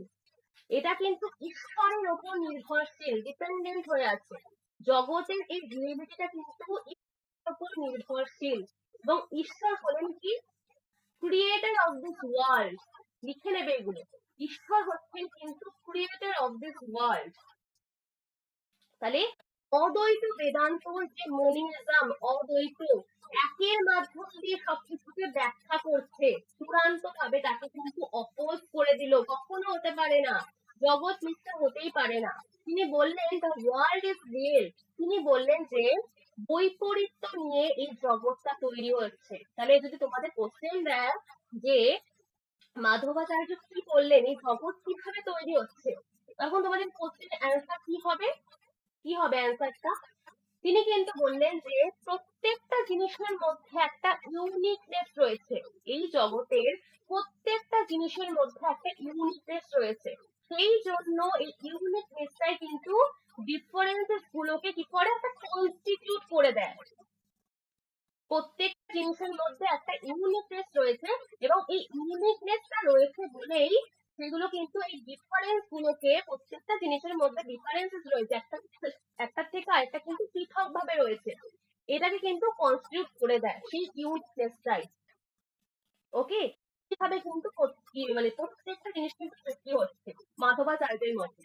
এটা কিন্তু ঈশ্বরের উপর নির্ভরশীল, ডিপেন্ডেন্ট হয়ে আছে। জগতের এই রিয়েলিটিটা কিন্তু ঈশ্বরের উপর নির্ভরশীল, এবং ঈশ্বর হলেন কি? Creator of this world. লিখে নেবে এগুলো, ঈশ্বর হচ্ছেন কিন্তু ক্রিয়েটর অফ দিস ওয়ার্ল্ড। তাহলে অদ্বৈত বেদান্ত যে মনিজম, অদ্বৈত একের মাধ্যম দিয়ে সবকিছুকে ব্যাখ্যা করছে, চূড়ান্ত ভাবে তাকে কিন্তু অপোজ করে দিল, কখনো হতে পারে না, জগৎ মিথ্যা হতেই পারে না। তিনি বললেন দ্য ওয়ার্ল্ড ইজ রিয়েল, তিনি বললেন যে বৈপরীত্য নিয়ে এই জগৎটা তৈরি হচ্ছে। তাহলে যদি তোমাদের কোশ্চেন দেয় যে মাধবাচার্য কি বললেন, এই জগৎ কিভাবে তৈরি হচ্ছে, তখন তোমাদের কোশ্চেনের অ্যান্সার কি হবে? কি হবে অ্যান্সারটা? তিনি কিন্তু বললেন যে প্রত্যেকটা জিনিসের মধ্যে একটা ইউনিকনেস রয়েছে, এই জগতের প্রত্যেকটা জিনিসের মধ্যে একটা ইউনিকনেস রয়েছে, সেই জন্য এই ইউনিকনেসটাই কিন্তু ডিফারেন্সেস গুলোকে কি করে? একটা কনস্টিটিউট করে দেয়। প্রত্যেকটা জিনিসের মধ্যে একটা ইউনিকনেস রয়েছে, এবং এই ইউনিকনেসটা রয়েছে বলেই সেগুলো কিন্তু এই ডিফারেন্স গুলোকে, প্রত্যেকটা জিনিসের মধ্যে ডিফারেন্সেস রয়েছে, একটা থেকে আরেকটা কিন্তু পৃথক ভাবে রয়েছে, এটাকে কিন্তু কনস্টিটিউট করে দেয় সেই ইউনিকনেসটাই। ওকে, কিভাবে কিন্তু মানে প্রত্যেকটা জিনিস কিন্তু সৃষ্টি হচ্ছে মাধবাচার্যের মতে।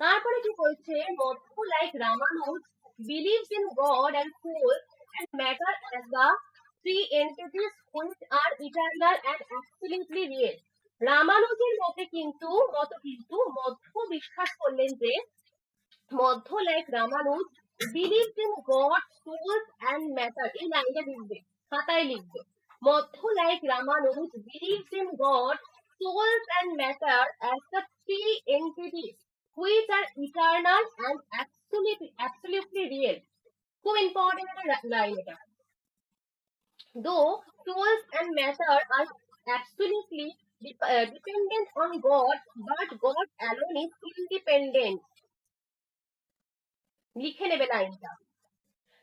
তারপরে কি বলছে, মধ্য like Ramanuj believes in God and soul and matter as the three entities which are eternal and absolutely real. রামানুজের মতে কিন্তু মধ্য বিশ্বাস করলেন যে, মধ্য like Ramanuj believes in God, souls and matter। এই লাইনটা লিখবে, খাতায় লিখবে। মধ্য like Ramanuj believes in God, souls and matter as the three entities which are eternal and absolutely real। খুব ইম্পর্টেন্ট একটা লাইন এটা। Though souls and matter are absolutely dependent on God, but God alone is independent। লিখে নেবে লাইনটা।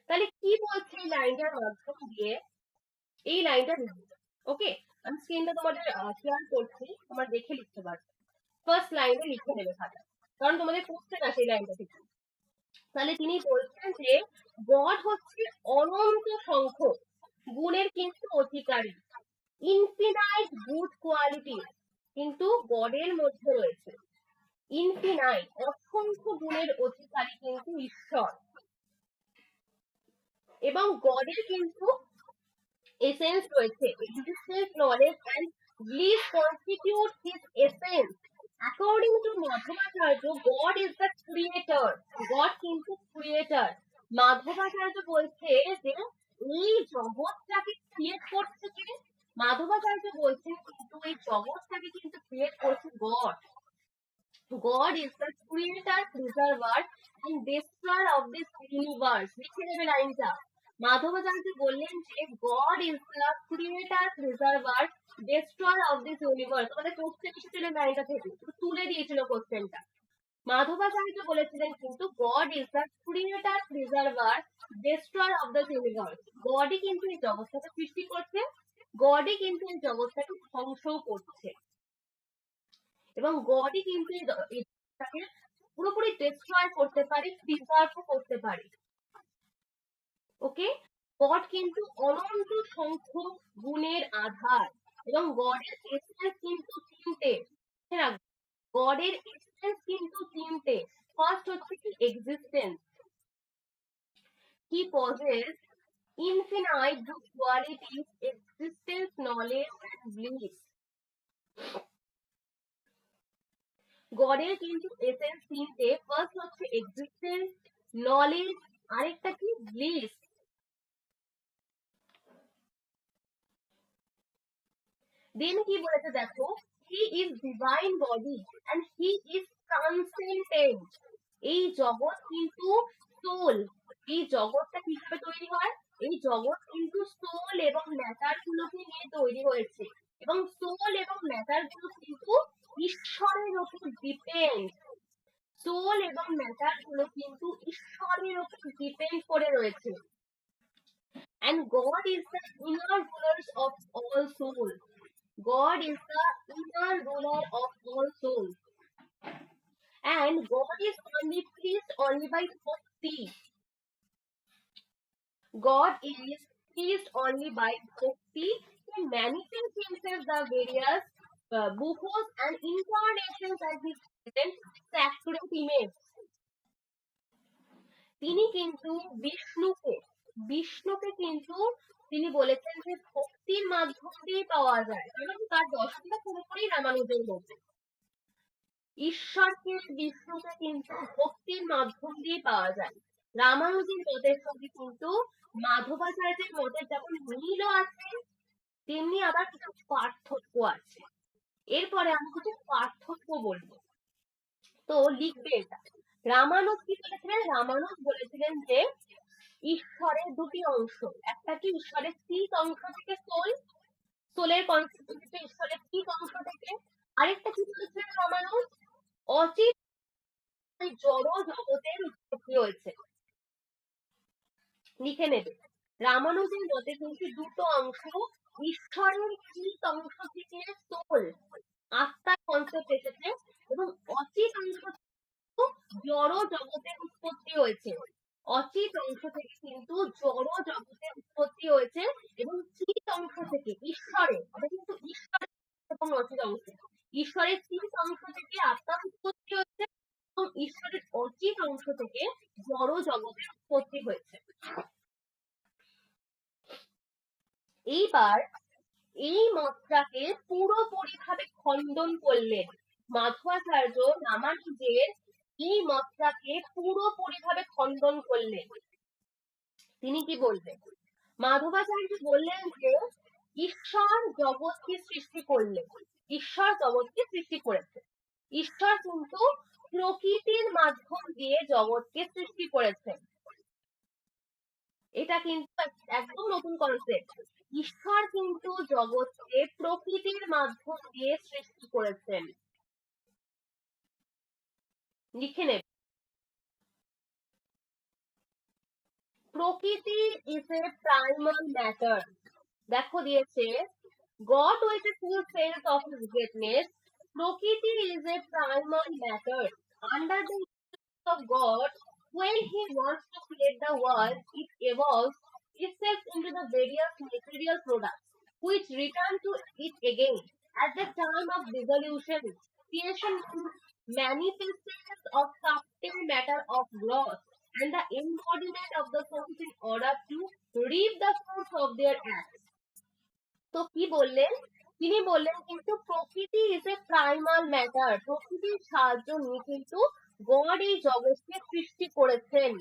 তাহলে কি বলছে এই লাইনটার মাধ্যম দিয়ে, এই লাইনটা লিখবে। ওকে, আমি স্ক্রিনটা তোমাদের শেয়ার করছি, তোমরা দেখে লিখতে পারবে। ফার্স্ট লাইনে লিখে নেবে খাতা, কারণ তোমাদের কোশ্চেন আসে এই লাইনটা থেকে। তাহলে তিনি বলছেন যে গড হচ্ছে অনন্ত সংখ্যক গুণের কিন্তু অধিকারী, ইনফিনাইট গুড কোয়ালিটি কিন্তু গডের মধ্যে রয়েছে। ইনফিনাইট অসংখ্য গুণের অধিকারী কিন্তু ঈশ্বর, এবং গডের কিন্তু এসেন্স রয়েছে। Existence, knowledge and bliss constitute his essence। According to Madhvacharya, God is the creator। God কিন্তু ক্রিয়েটর। মাধবাচার্য বলছে যে এই জগৎটাকে ক্রিয়েট করছে কে? মাধবাচার্য বলছেন কিন্তু এই জগৎটাকে কিন্তু ক্রিয়েট করছে god. God is the creator, preserver and destroyer of this universe। লিখে নেবে লাইনটা। মাধবাচার্য বললেন যে God is the creator, preserver, destroyer of this universe। তোমাদের কোশ্চেন এসেছিল লাইনটা থেকে, তুলে দিয়েছিল কোশ্চেনটা। মাধবাচার্য বলেছিলেন কিন্তু God is the creator, preserver, destroyer of the universe। গডই কিন্তু এই জগৎটাকে সৃষ্টি করছে, গডই কিন্তু এই জগৎটাকে ধ্বংসও করছে, এবং গডই কিন্তু এটাকে পুরোপুরি ডিস্ট্রয় করতে পারে, প্রিজার্ভ করতে পারে। ওকে, গড কিন্তু অনন্ত সংখ্যক গুণের আধার, এবং গডের এসেন্স কিন্তু তিনটে। গডের এসেন্স কিন্তু তিনটে। ফার্স্ট হচ্ছে কি existence, he possess infinite good qualities, existence, knowledge and bliss। গডের কিন্তু এসেন্স তিনটে। ফার্স্ট হচ্ছে এক্সিস্টেন্স, নলেজ, আরেকটা কি ব্লিস। দেন কি বলেছে দেখো, he is divine body and he is transcendent. এই জগৎ কিন্তু সোল। এই জগৎটা কিভাবে তৈরি হয়? এই জগৎ কিন্তু সোল এবং ম্যাটার গুলোকে নিয়ে তৈরি হয়েছে, এবং সোল এবং ম্যাটার গুলো কিন্তু ঈশ্বরের উপর ডিপেন্ড। সোল এবং ম্যাটার গুলো কিন্তু ঈশ্বরের উপর ডিপেন্ড করে রয়েছে। And God is the inner ruler of all souls। God is the inner ruler of all souls। And God is only pleased only by bhakti। God is pleased only by bhakti। He manifests himself the various buhos and incarnations as his present sacred image। তিনি কিন্তু বিষ্ণুকে কিন্তু তিনি বলেছেন যে ভক্তির মাধ্যম দিয়ে পাওয়া যায়, কারণ তার দর্শনটা পুরোপুরি রামানুজের মধ্যে। ঈশ্বরকে, বিষ্ণুকে কিন্তু ভক্তির মাধ্যম দিয়ে পাওয়া যায়। রামানুজের মতের সঙ্গে কিন্তু মাধবাচার্যের মতের যেমন মিলও আছে, তেমনি আবার কিছু পার্থক্য আছে। এরপরে আমি কিছু পার্থক্য বলবো, তো লিখবে এটা। রামানুজ কি বলেছিলেন? রামানুজ বলেছিলেন যে ঈশ্বরের দুটি অংশ, একটা কি ঈশ্বরের চিত অংশ থেকে সোল, সোলের কনসেপ্ট ঈশ্বরের চিত অংশ থেকে, আরেকটা কি বলেছিলেন রামানুজ? অচিত জড় জগতের উৎপত্তি হয়েছে। লিখে নেবে, রামানুজের মতে কিন্তু দুটো অংশ, ঈশ্বরের চিত অংশ থেকে সোল, আত্মার কনসেপ্ট এসেছে, এবং অচিত অংশ জড় জগতের উৎপত্তি হয়েছে। অচিত অংশ থেকে কিন্তু জড় জগতের উৎপত্তি হয়েছে, এবং চিত অংশ থেকে ঈশ্বরের, এটা কিন্তু ঈশ্বরের এবং অচিত অংশ, ঈশ্বরের চিত অংশ থেকে আত্মার উৎপত্তি হয়েছে, এবং ঈশ্বরের অচিত অংশ থেকে জড় জগতের উৎপত্তি হয়েছে। এইবার এই মতটাকে পুরোপুরিভাবে খণ্ডন করলেন মাধবাচার্য রামানুজের, এই মতটাকে পুরোপুরিভাবে খণ্ডন করলেন। তিনি কি বললেন? মাধবাচার্য বললেন যে ঈশ্বর জগৎকে সৃষ্টি করলেন, ঈশ্বর জগৎকে সৃষ্টি করেছে, ঈশ্বর কিন্তু প্রকৃতির মাধ্যম দিয়ে জগৎকে সৃষ্টি করেছেন। এটা কিন্তু একদম নতুন কনসেপ্ট। ঈশ্বর কিন্তু জগৎকে প্রকৃতির মাধ্যম দিয়ে সৃষ্টি করেছেন। লিখে নেব, প্রকৃতি ইজ এ প্রাইমাল ম্যাটার। দেখো দিয়েছে, God with a full sense of his greatness, প্রকৃতি is a primal matter. Under the influence of God, when he wants to create the world, it evolves itself into the various material products, which return to it again. At the time of dissolution, creation is manifestations of subtle matter of growth and the embodiment of the souls in order to reap the fruits of their acts. তো কি বললেন? তিনি বললেন কিন্তু প্রকৃতি is a primal matter, প্রকৃতির সাহায্য নিয়ে কিন্তু গড এই জগৎকে সৃষ্টি করেছেন,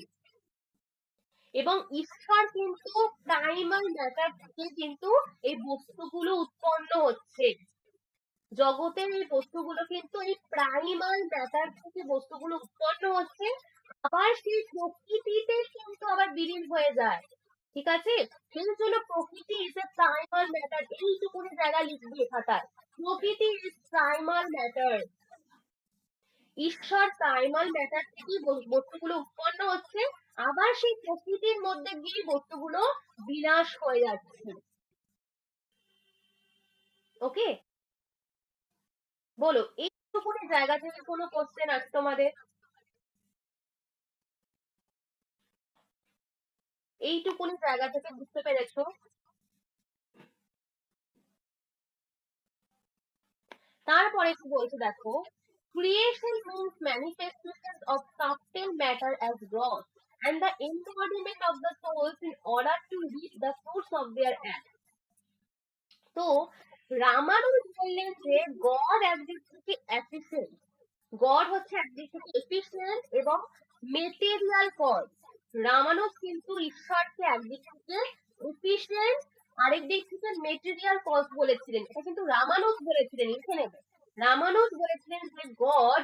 এবং ঈশ্বর কিন্তু প্রাইমাল ম্যাটার থেকে কিন্তু এই বস্তুগুলো উৎপন্ন হচ্ছে। জগতের এই বস্তুগুলো কিন্তু এই প্রাইমাল ম্যাটার থেকে বস্তুগুলো উৎপন্ন হচ্ছে, আবার সেই প্রকৃতিতে কিন্তু আবার বিলীন হয়ে যায়। ঠিক আছে, সেই জন্য প্রকৃতি ইজ এ প্রাইমাল ম্যাটার, এইটুকুনি জায়গা লিখবে খাতায়, প্রকৃতি ইজ প্রাইমাল ম্যাটার। ঈশ্বর প্রাইমাল ম্যাটার থেকে বস্তুগুলো উৎপন্ন হচ্ছে, আবার সেই প্রকৃতির মধ্যে গিয়ে বস্তুগুলো বিনাশ হয়ে যাচ্ছে। ওকে, বলো এইটুকুনি জায়গা থেকে কোনো কোশ্চেন আছে তোমাদের? এইটুকুনি জায়গা থেকে বুঝতে পেরেছো? তারপরে কি বলছে দেখো, creation means manifestations of subtle matter as growth and the embodiment of the souls in order to reap the fruits of their acts. তো রামানুজ বললেন যে গড একদিক থেকে এফিশিয়েন্ট, গড হচ্ছে একদিক থেকে এফিশিয়েন্ট এবং মেটেরিয়াল কজ। রামানুজ কিন্তু ঈশ্বরকে একদিক থেকে এফিশিয়েন্ট, আরেক দিক থেকে মেটেরিয়াল কজ বলেছিলেন। এটা কিন্তু রামানুজ বলেছিলেন, লিখে নেবে। রামানুজ বলেছিলেন যে গড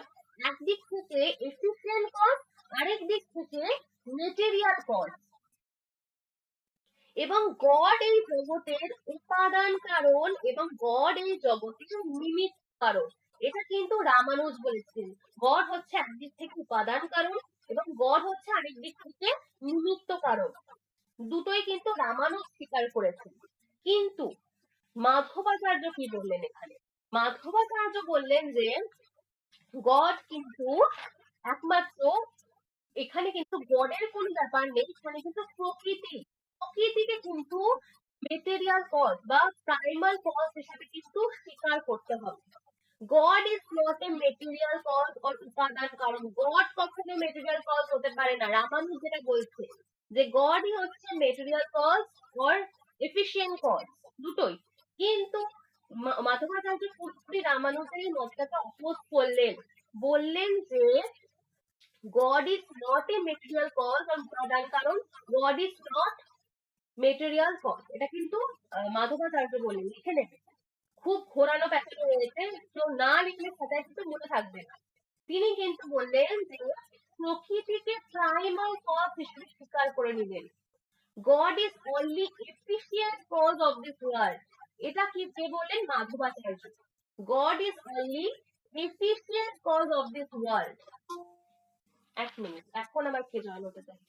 একদিক থেকে এফিশিয়েন্ট কজ, আরেক দিক থেকে মেটেরিয়াল কজ, এবং গড এই জগতের উপাদান কারণ এবং গড এই জগতের নিমিত্ত কারণ। এটা কিন্তু রামানুজ বলেছেন, গড হচ্ছে একদিক থেকে উপাদান কারণ এবং গড হচ্ছে আরেক দিক থেকে নিমিত্ত কারণ, দুটোই কিন্তু রামানুজ স্বীকার করেছেন। কিন্তু মাধবাচার্য কি বললেন এখানে? মাধবাচার্য বললেন যে গড কিন্তু একমাত্র, এখানে কিন্তু গডের কোনো ব্যাপার নেই, এখানে কিন্তু প্রকৃতিকে কিন্তু মেটেরিয়াল কজ বা প্রাইমাল কজ হিসেবে কিন্তু স্বীকার করতে হবে। God is not a material cause or উপাদান কারণ, গড কখনো মেটেরিয়াল কজ হতে পারে না। রামানুজ যেটা বলছে যে গডই হচ্ছে material cause or efficient cause, দুটোই। কিন্তু মাধবাচার্য পুরোপুরি রামানুজের এই মতটাকে অপোজ করলেন, বললেন যে God is not a material cause or উপাদান কারণ, God is not material cause। এটা কিন্তু মাধবাচার্য বললেন, লিখে নেবে। খুব ঘোরানো প্যাটার্ন হয়েছে, কেউ না লিখলে খাতায় কিন্তু মনে থাকবে না। তিনি কিন্তু বললেন যে প্রকৃতিকে প্রাইমাল কজ হিসেবে স্বীকার করে নিলেন। God is only efficient cause of this world। এটা কি কে বললেন? Madhvacharya. God is only efficient cause of this world। এক মিনিট, এখন আমার কে জয়েন হতে চাই?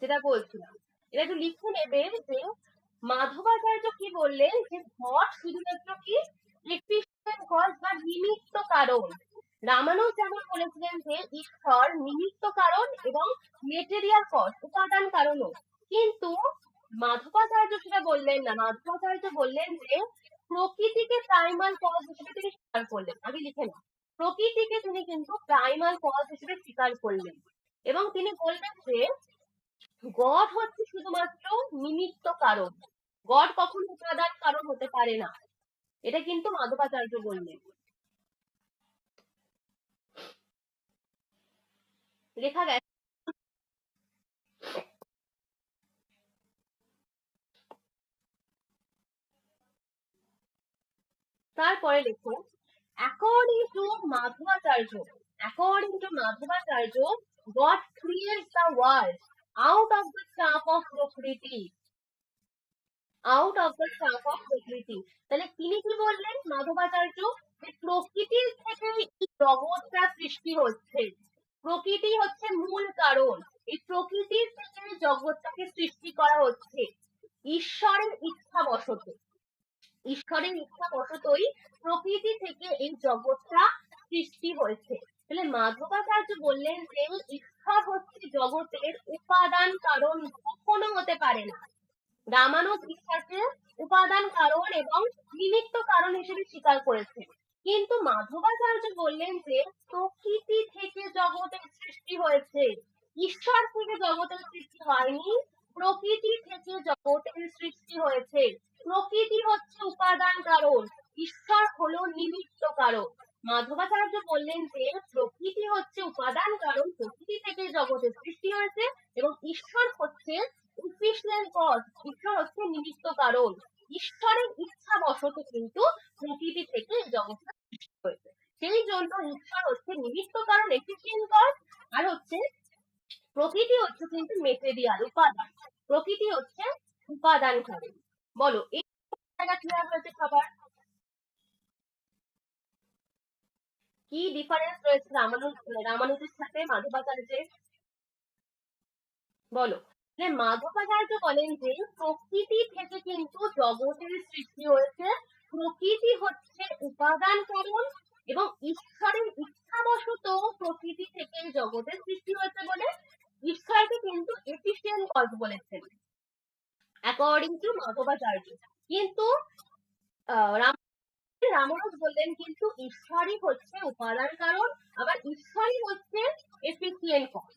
যেটা বলছিলাম, এটা একটু লিখে নেবে যে মাধবাচার্য কি বললেন যে ঘট শুধুমাত্র কি efficient cause বা নিমিত্ত কারণ। রামানুজ যেমন বলেছিলেন যে ঈশ্বর নিমিত্ত কারণ এবং মেটেরিয়াল কজ উপাদান কারণও, কিন্তু মাধবাচার্য সেটা বললেন না। মাধবাচার্য বললেন যে প্রকৃতিকে প্রাইমাল কজ হিসেবে তিনি স্বীকার করলেন। আগে লিখে নাও, প্রকৃতিকে তিনি কিন্তু প্রাইমাল কজ হিসেবে স্বীকার করলেন এবং তিনি বললেন যে গড হচ্ছে শুধুমাত্র নিমিত্ত কারণ, গড কখনো উপাদান কারণ হতে পারে না। এটা কিন্তু মাধবাচার্য বললেন। লেখা গেছে। তারপরে লেখো, according to Madhvacharya, God creates the world out of the stuff of Prakriti. তাহলে তিনি কি বললেন মাধবাচার্য, যে প্রকৃতির থেকে এই জগৎটা সৃষ্টি হচ্ছে, প্রকৃতি হচ্ছে মূল কারণ, এই প্রকৃতির থেকে জগৎটাকে সৃষ্টি করা হচ্ছে ঈশ্বরের ইচ্ছাবশতই প্রকৃতি থেকে এই জগৎটা সৃষ্টি হয়েছে। তাহলে মাধবাচার্য বললেন যে ঈশ্বর হচ্ছে জগতের উপাদান কারণ, কখনো হতে পারে না। রামানুজ ঈশ্বরকে উপাদান কারণ এবং নিমিত্ত কারণ হিসেবে স্বীকার করেছেন, কিন্তু মাধবাচার্য বললেন যে প্রকৃতি থেকে জগতের সৃষ্টি হয়েছে, ঈশ্বর থেকে জগতের সৃষ্টি হয়নি, প্রকৃতি থেকে জগতের সৃষ্টি হয়েছে। প্রকৃতি হচ্ছে উপাদান কারণ, ঈশ্বর হলো নিমিত্ত কারণ। মাধবাচার্য বললেন যে প্রকৃতি হচ্ছে উপাদান কারণ, প্রকৃতি থেকে জগতের সৃষ্টি হয়েছে এবং ঈশ্বর হচ্ছে efficient cause, ঈশ্বর হচ্ছে নিমিত্ত কারণ। ঈশ্বরের ইচ্ছা বশত কিন্তু প্রকৃতি থেকে জগৎটা সৃষ্টি হয়েছে, সেই জন্য ঈশ্বর হচ্ছে নিমিত্ত কারণ, efficient cause, আর হচ্ছে প্রকৃতি হচ্ছে কিন্তু মেটেরিয়াল উপাদান, প্রকৃতি হচ্ছে উপাদান কারণ। বলো এই জায়গা ক্লিয়ার হয়েছে সবার? কি ডিফারেন্স রয়েছে রামানুজের সাথে মাধবাচার্যের? বলো। মাধবাচার্য বলেন যে প্রকৃতি থেকে কিন্তু জগতের সৃষ্টি হয়েছে, প্রকৃতি হচ্ছে উপাদান কারণ এবং ঈশ্বরের ইচ্ছাবশত প্রকৃতি থেকে জগতের সৃষ্টি হয়েছে বলে ঈশ্বরকে কিন্তু এফিশিয়েন্ট কজ বলেছেন অ্যাকর্ডিং টু মাধবাচার্য। কিন্তু রামানুজ বললেন কিন্তু ঈশ্বরই হচ্ছে উপাদান কারণ, আবার ঈশ্বরই হচ্ছে এফিশিয়েন্ট কজ,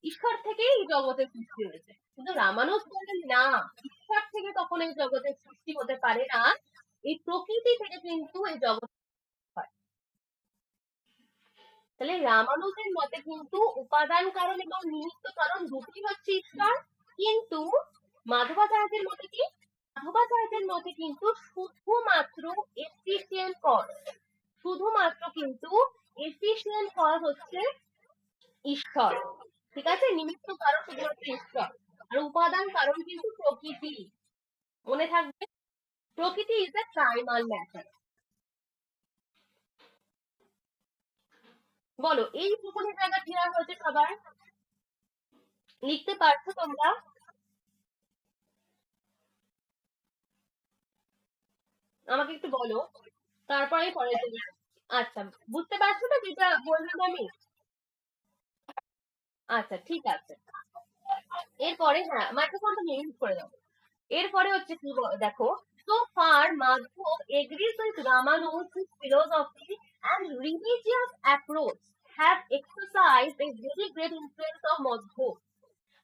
ঈশ্বর থেকেই এই জগতের সৃষ্টি হয়েছে। কিন্তু রামানুজ বলেন না, ঈশ্বর থেকে কখনো এই জগতের সৃষ্টি হতে পারে না, এই প্রকৃতি থেকে কিন্তু এই জগৎ হয়। তাহলে রামানুজের মতে কিন্তু উপাদান কারণ এবং নিমিত্ত কারণ দুটি হচ্ছে ঈশ্বর, কিন্তু মাধবাচার্যের মতে কি? মাধবাচার্যের মতে কিন্তু শুধুমাত্র এফিশিয়েন্ট কজ, শুধুমাত্র কিন্তু এফিশিয়েন্ট কজ হচ্ছে ঈশ্বর। ঠিক আছে, নিমিত্ত কারণ শুধুমাত্র ঈশ্বর, আর উপাদান কারণ কিন্তু প্রকৃতি। মনে থাকবে, প্রকৃতি ইজ এ প্রাইমাল ম্যাটার। বলো এই টুকুনি জায়গা ক্লিয়ার হয়েছে সবার? লিখতে পারছো তোমরা? আমাকে একটু বলো, তারপর আমি পরে দেবো। আচ্ছা, বুঝতে পারছো তো যেটা বললাম আমি? আচ্ছা ঠিক আছে। এরপরে হ্যাঁ, মাইক্রোফোনটা মিউট করে দাও। এরপরে হচ্ছে কি দেখো, so far Madhav agrees with Ramanuja's philosophy and religious approach have exercised a very great influence of Madhav,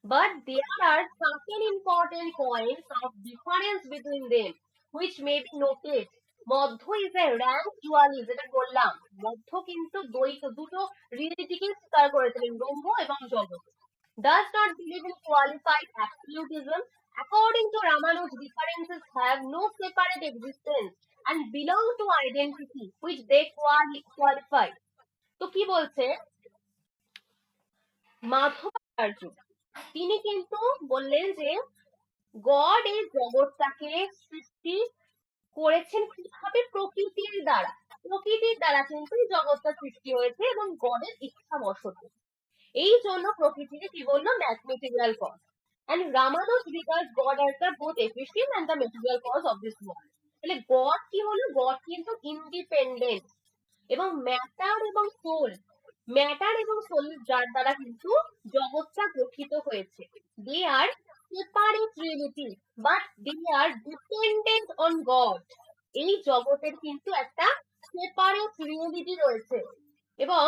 but there are certain important points of difference between them which may be noted. মধ্য is a rank dualist, যেটা বললাম, মধ্য কিন্তু দ্বৈত, দুটো রিয়েলিটিকে স্বীকার করেছিলেন, ব্রহ্ম এবং জগৎ। Does not believe in qualified absolutism. According to Ramanuj, differences have no separate existence and belong to identity which they qualify. তো কি বলছে মাধবাচার্য, তিনি কিন্তু বললেন যে গড এই জগৎটাকে সৃষ্টি করেছেন কিভাবে? প্রকৃতির দ্বারা, প্রকৃতির দ্বারা কিন্তু এই জগৎটা সৃষ্টি হয়েছে এবং গডের ইচ্ছা বশত। এই জন্য প্রকৃতিকে কি বললো? Material cause. and Ramanuj regards God as the both efficient and the material cause of this world. তাহলে গড কি হলো, গড কিন্তু ইন্ডিপেন্ডেন্ট, এবং ম্যাটার এবং সোল যার দ্বারা কিন্তু জগৎটা গঠিত হয়েছে, they are separate reality but they are dependent on God. এই জগতের কিন্তু একটা সেপারেট রিয়েলিটি রয়েছে এবং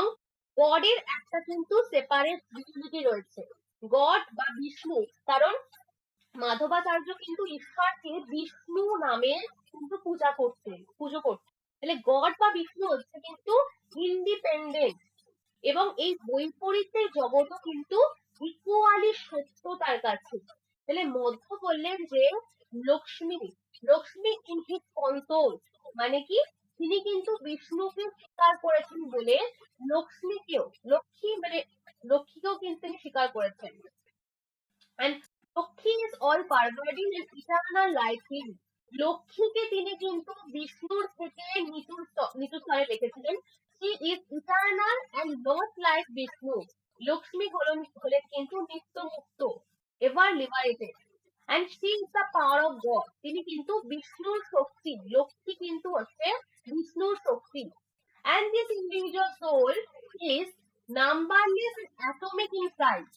গডের একটা কিন্তু সেপারেট রিয়েলিটি রয়েছে, গড বা বিষ্ণু। কারণ মাধবাচার্য কিন্তু ঈশ্বরকে বিষ্ণু নামে কিন্তু পুজো করতে। তাহলে গড বা বিষ্ণু হচ্ছে কিন্তু ইন্ডিপেন্ডেন্ট, এবং এই বৈপরীত্যের জগৎও কিন্তু ইকুয়ালি সত্য তার কাছে। তাহলে মধ্য বললেন যে লক্ষ্মী ইন হিজ কন্ট্রোল, মানে কি তিনি কিন্তু বিষ্ণুকে স্বীকার করেছেন বলে লক্ষ্মীকেও কিন্তু তিনি স্বীকার করেছেন। And Lakshmi is all pervading and eternal like him. লক্ষ্মীকে তিনি কিন্তু বিষ্ণুর থেকে নিচু স্তরে রেখেছিলেন। She is eternal and not like Vishnu. Lakshmi হলেন কিন্তু নিত্য মুক্ত, ever liberated. And she is the power of God. তিনি কিন্তু বিষ্ণুর শক্তি, লক্ষ্মী কিন্তু হচ্ছে বিষ্ণুর শক্তি। And this individual soul is numberless and atomic in size.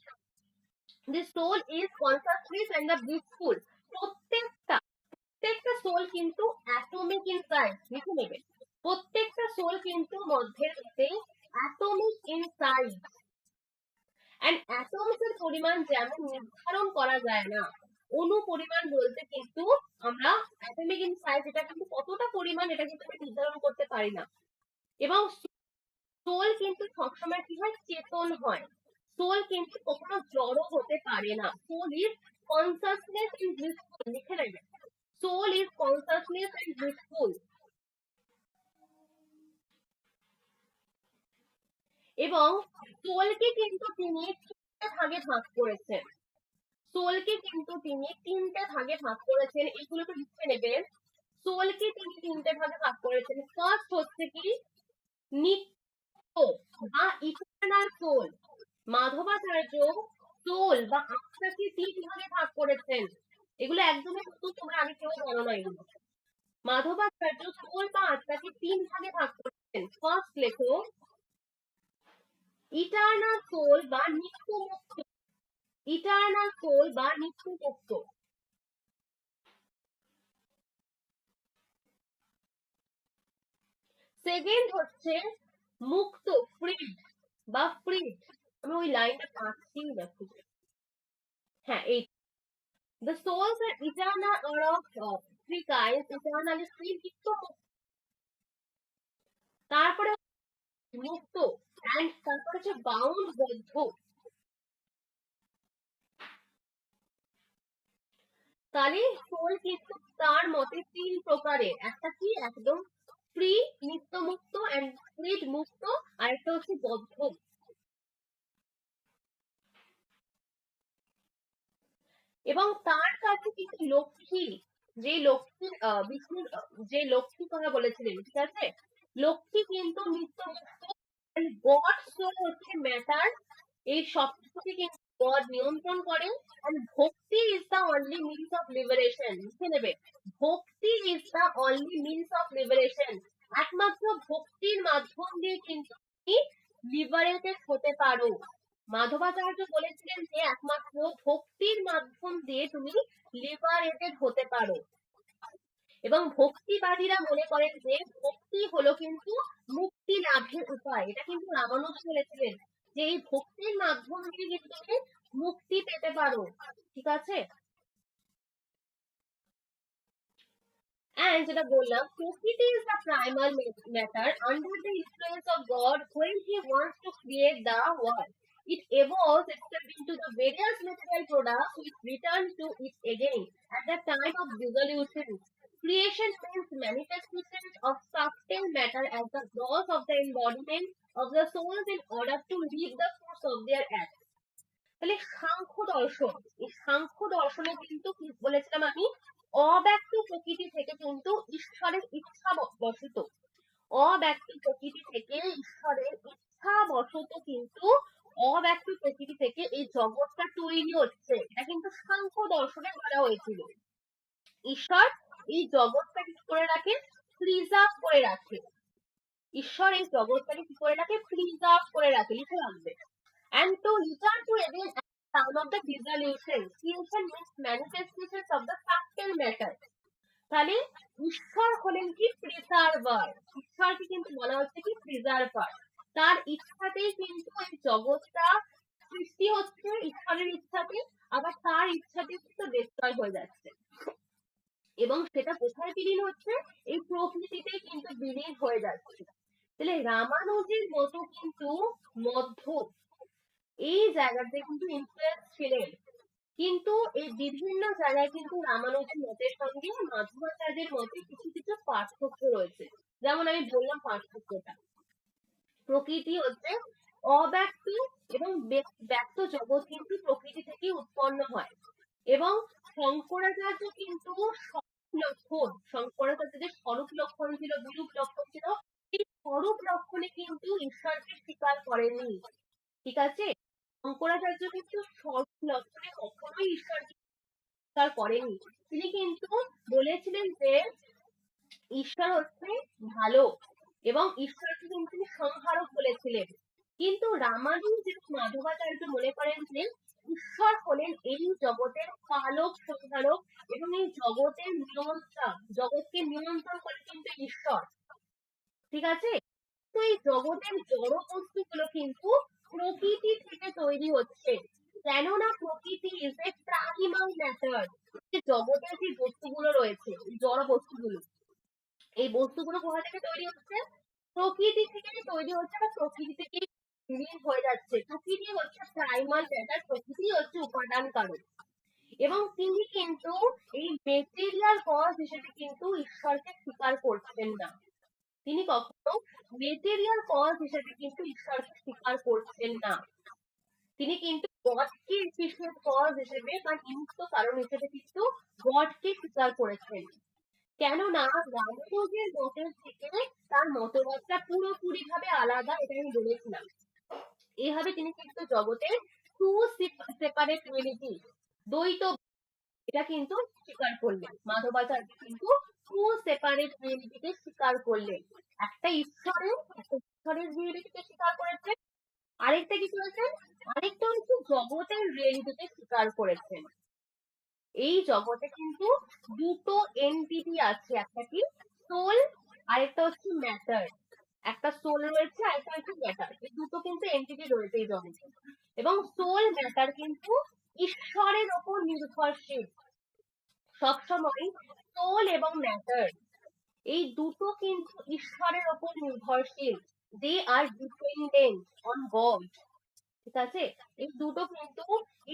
The soul is consciousness and the blissful. প্রত্যেকটা সোল কিন্তু অ্যাটমিক ইন সাইজ, লিখে নেবে। প্রত্যেকটা সোল কিন্তু মধ্যে atomic in size, and atoms এর পরিমাণ যেমন নির্ধারণ করা যায় না, অণু পরিমাণ বলতে কিন্তু আমরা অ্যাটমিক ইন সাইজ এটা কিন্তু কতটা পরিমাণ এটা কিন্তু নির্ধারণ করতে পারি না। এবং সোল কিন্তু সবসময় কি হয়, চেতন হয়। সোল কিন্তু কখনো জড় হতে পারে না। Soul is consciousness in blissful, লিখে নেবে। Soul is consciousness in blissful. এবং সোলকে কিন্তু তিনি তিনটে ভাগে ভাগ করেছেন। এগুলোকে লিখে নেবেন। সোলকে তিনি তিনটে ভাগে ভাগ করেছেন। ফার্স্ট হচ্ছে কি নিত্য বা ইটারনাল সোল। মাধবাচার্য সোল বা আত্মাকে তিন ভাগে ভাগ করেছেন। এগুলো একদমই নতুন, তোমরা আগে কেউ জানো না এগুলো। মাধবাচার্য সোল বা আত্মাকে তিন ভাগে ভাগ করেছেন। ফার্স্ট লেখো ইটারনাল সোল বা নিত্য মুক্ত। ইটারনাল সোল বা নিত্য মুক্ত। সেকেন্ড হচ্ছে মুক্ত, ফ্রিড বা ফ্রিড। আমি ওই লাইনটা পাচ্ছি দেখো। হ্যাঁ, এই the souls are eternal or of three kinds, eternally free, নিত্য মুক্ত। তারপরে মুক্ত, and তারপরে হচ্ছে বাউন্ড, বদ্ধ। তাহলে সোল কিন্তু তার মতে তিন প্রকারের, একটা কি একদম ফ্রি নিত্য মুক্ত এন্ড ফ্রিড মুক্ত, আর একটা হচ্ছে বদ্ধ। এবং তার কাছে কিন্তু লক্ষ্মী, যে লক্ষ্মী বিষ্ণুর যে লক্ষ্মী কথা বলেছিলেন, ঠিক আছে, লক্ষ্মী কিন্তু নিত্য মুক্ত, গড সোল হচ্ছে ম্যাটার, এই সবকিছুকে কিন্তু গড নিয়ন্ত্রণ করে। and ভক্তি is the only means of liberation, লিখে নেবে। ভক্তি is the only means of liberation. একমাত্র ভক্তির মাধ্যম দিয়ে কিন্তু তুমি লিবারেটেড হতে পারো। মাধবাচার্য বলেছিলেন যে একমাত্র ভক্তির মাধ্যম দিয়ে তুমি লিবারেটেড হতে পারো। এবং ভক্তিবাদীরা মনে করেন যে ভক্তি হলো কিন্তু মুক্তি লাভের উপায়। এটা কিন্তু রামানুজ বলেছিলেন যে এই ভক্তির মাধ্যম দিয়ে কিন্তু তুমি মুক্তি পেতে পারো, ঠিক আছে। And যেটা বললাম, প্রকৃতি is the primal matter under the influence of God when he wants to create the world. It evolves itself into the various material products which return to it again at the time of dissolution. Creation means manifestation of subtle matter as the growth of the embodiment of the souls in order to reap the fruits of their acts. তাহলে সাংখ্য দর্শন, এই সাংখ্য দর্শনে কিন্তু কি বলেছিলাম আমি, অব্যক্ত প্রকৃতি থেকে কিন্তু ঈশ্বরের ইচ্ছা বশত, অব্যক্ত প্রকৃতি থেকে ঈশ্বরের ইচ্ছা বশত কিন্তু অব্যক্ত প্রকৃতি থেকে এই জগৎটা তৈরি হচ্ছে। এটা কিন্তু হয়েছিল। ঈশ্বর এই জগৎটাকে কি করে রাখে? প্রিজার্ভ করে রাখে। ঈশ্বর এই জগৎটাকে কি করে রাখে? প্রিজার্ভ করে রাখে। লিখে রাখবে। And to return to again some of the dissolution, creation means manifestations of the fractal matter. তাহলে ঈশ্বর হলেন কি? প্রিজার্ভার। ঈশ্বরকে কিন্তু বলা হচ্ছে কি? প্রিজার্ভার। তার ইচ্ছাতেই কিন্তু এই জগৎটা সৃষ্টি হচ্ছে, ঈশ্বরের ইচ্ছাতে, আবার তার ইচ্ছাতে কিন্তু ডিস্ট্রয় হয়ে যাচ্ছে। এবং সেটা কোথায় বিলীন হচ্ছে? এই প্রকৃতিতেই কিন্তু বিলীন হয়ে যাচ্ছে। তাহলে রামানুজের মতো কিন্তু মধ্য এই জায়গাতে কিন্তু ইনফ্লুয়েন্স ছিলেন, কিন্তু এই বিভিন্ন জায়গায় কিন্তু রামানুজের মতের সঙ্গে মাধবাচার্যের মতে কিছু কিছু পার্থক্য রয়েছে। যেমন আমি বললাম পার্থক্যটা, প্রকৃতি হচ্ছে অব্যক্ত এবং ব্যক্ত জগৎ কিন্তু প্রকৃতি থেকে উৎপন্ন হয়। এবং শঙ্করাচার্য কিন্তু স্বরূপ লক্ষণ, শঙ্করাচার্যের স্বরূপ লক্ষণ ছিল, বিরূপ লক্ষণ ছিল, এই স্বরূপ লক্ষণে কিন্তু ঈশ্বরকে স্বীকার করেননি। ঠিক আছে? শঙ্করাচার্য কিন্তু স্বরূপ লক্ষণে কখনোই ঈশ্বরকে স্বীকার করেননি। তিনি কিন্তু বলেছিলেন যে ঈশ্বর হচ্ছে ভালো এবং ঈশ্বরকে কিন্তু তিনি সংহারক বলেছিলেন। কিন্তু রামানুজ এবং মাধবাচার্য মনে করেন যে ঈশ্বর হলেন এই জগতের পালক সংহারক এবং এই জগতের নিয়ন্ত্রণ, জগৎকে নিয়ন্ত্রণ করে কিন্তু ঈশ্বর। ঠিক আছে? তো এই জগতের জড় বস্তুগুলো কিন্তু প্রকৃতি থেকে তৈরি হচ্ছে, কেননা প্রকৃতি ইজ এ প্রাইমাল ম্যাটার। জগতের যে বস্তুগুলো রয়েছে, জড় বস্তুগুলো, এই বস্তুগুলো কোথা থেকে তৈরি হচ্ছে? প্রকৃতি থেকে তৈরি হচ্ছে বা প্রকৃতি থেকে বিলীন হয়ে যাচ্ছে। প্রকৃতি হচ্ছে প্রাইমাল ম্যাটার, প্রকৃতি হচ্ছে উপাদান কারক। এবং তিনি কিন্তু এই মেটেরিয়াল কজ হিসেবে কিন্তু ঈশ্বরকে স্বীকার করছেন না। তিনি কখনো মেটেরিয়াল কজ হিসেবে কিন্তু ঈশ্বরকে স্বীকার করছেন না। তিনি কিন্তু গডকে এফিশিয়েন্ট কজ হিসেবে বা নিমিত্ত কারণ হিসেবে কিন্তু গডকে স্বীকার করেছেন। কেননা রামানুজের মতের থেকে তার মতবাদটা পুরোপুরি ভাবে আলাদা, এটা আমি বলেছিলাম। এইভাবে তিনি কিন্তু জগতের টু সেপারেট রিয়েলিটি, দ্বৈত, এটা কিন্তু স্বীকার করলেন। মাধবাচার্য কিন্তু টু সেপারেট রিয়েলিটিকে স্বীকার করলেন। একটা ঈশ্বরের রিয়েলিটিকে স্বীকার করেছেন, আরেকটা কি করেছেন? আরেকটা হচ্ছে জগতের রিয়েলিটিকে স্বীকার করেছেন। এই জগতে কিন্তু দুটো এন্টিটি আছে, একটা কি সোল, আরেকটা হচ্ছে ম্যাটার। একটা সোল রয়েছে, আরেকটা হচ্ছে ম্যাটার। এই দুটো কিন্তু এন্টিটি রয়েছে এই জগতে। এবং সোল ম্যাটার কিন্তু ঈশ্বরের ওপর নির্ভরশীল। সবসময় সোল এবং ম্যাটার এই দুটো কিন্তু ঈশ্বরের ওপর নির্ভরশীল। দে আর ডিপেন্ডেন্ট অন গড। ঠিক আছে? এই দুটো কিন্তু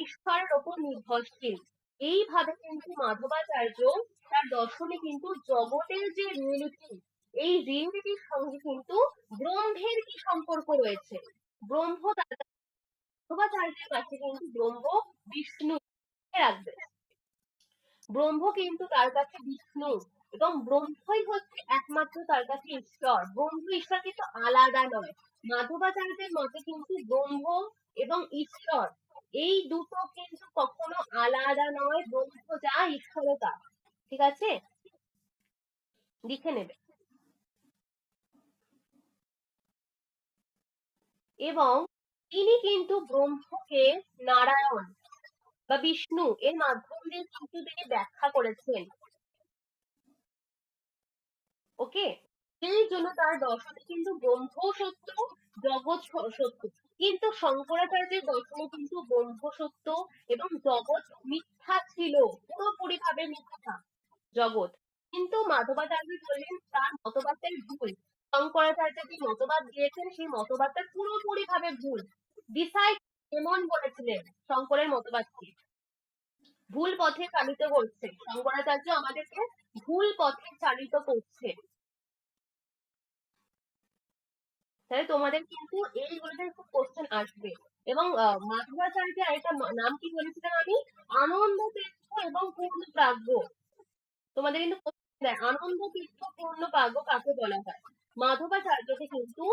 ঈশ্বরের ওপর নির্ভরশীল। এইভাবে কিন্তু মাধবাচার্য তার দর্শনে কিন্তু জগতের যে রিয়েলিটি, এই রিয়েলিটির সঙ্গে কিন্তু ব্রহ্মের কি সম্পর্ক রয়েছে? ব্রহ্ম মাধবাচার্যের কাছে কিন্তু ব্রহ্ম বিষ্ণু, রাখবে, ব্রহ্ম কিন্তু তার কাছে বিষ্ণু এবং ব্রহ্মই হচ্ছে একমাত্র তার কাছে ঈশ্বর। ব্রহ্ম ঈশ্বর কিন্তু আলাদা নয়। মাধবাচার্যের মতে কিন্তু ব্রহ্ম এবং ঈশ্বর এই দুটো কিন্তু কখনো আলাদা নয়। ব্রহ্ম যা, ঈশ্বরও তা। ঠিক আছে? লিখে নেবে। এবং তিনি কিন্তু ব্রহ্মকে নারায়ণ বা বিষ্ণু এর মাধ্যম দিয়ে কিন্তু তিনি ব্যাখ্যা করেছেন। ওকে? সেই জন্য তার দর্শনে কিন্তু ব্রহ্ম সত্য, জগৎ সত্য। কিন্তু শঙ্করাচার্যের দর্শনে কিন্তু ব্রহ্ম সত্য এবং জগৎ মিথ্যা ছিল, পুরোপুরি ভাবে মিথ্যা জগৎ। কিন্তু মাধবাচার্য বললেন তার মতবাদটাই ভুল। শঙ্করাচার্য যে মতবাদ দিয়েছেন সেই মতবাদটা পুরোপুরি ভাবে ভুল। ডিসাইড এমন বলেছিলেন শঙ্করের মতবাদকে ভুল পথে চালিত করছে। শঙ্করাচার্য আমাদেরকে ভুল পথে চালিত করছে। তাহলে তোমাদের কিন্তু এইগুলোতে খুব কোশ্চেন আসবে। এবং মাধবাচার্যের আরেকটা নাম কি বলেছিলাম আমি? আনন্দ তীর্থ এবং পূর্ণ প্রাজ্ঞ। তোমাদের কিন্তু আনন্দ তীর্থ পূর্ণ প্রাজ্ঞ কাকে বলা হয়? মাধবাচার্যকে কিন্তু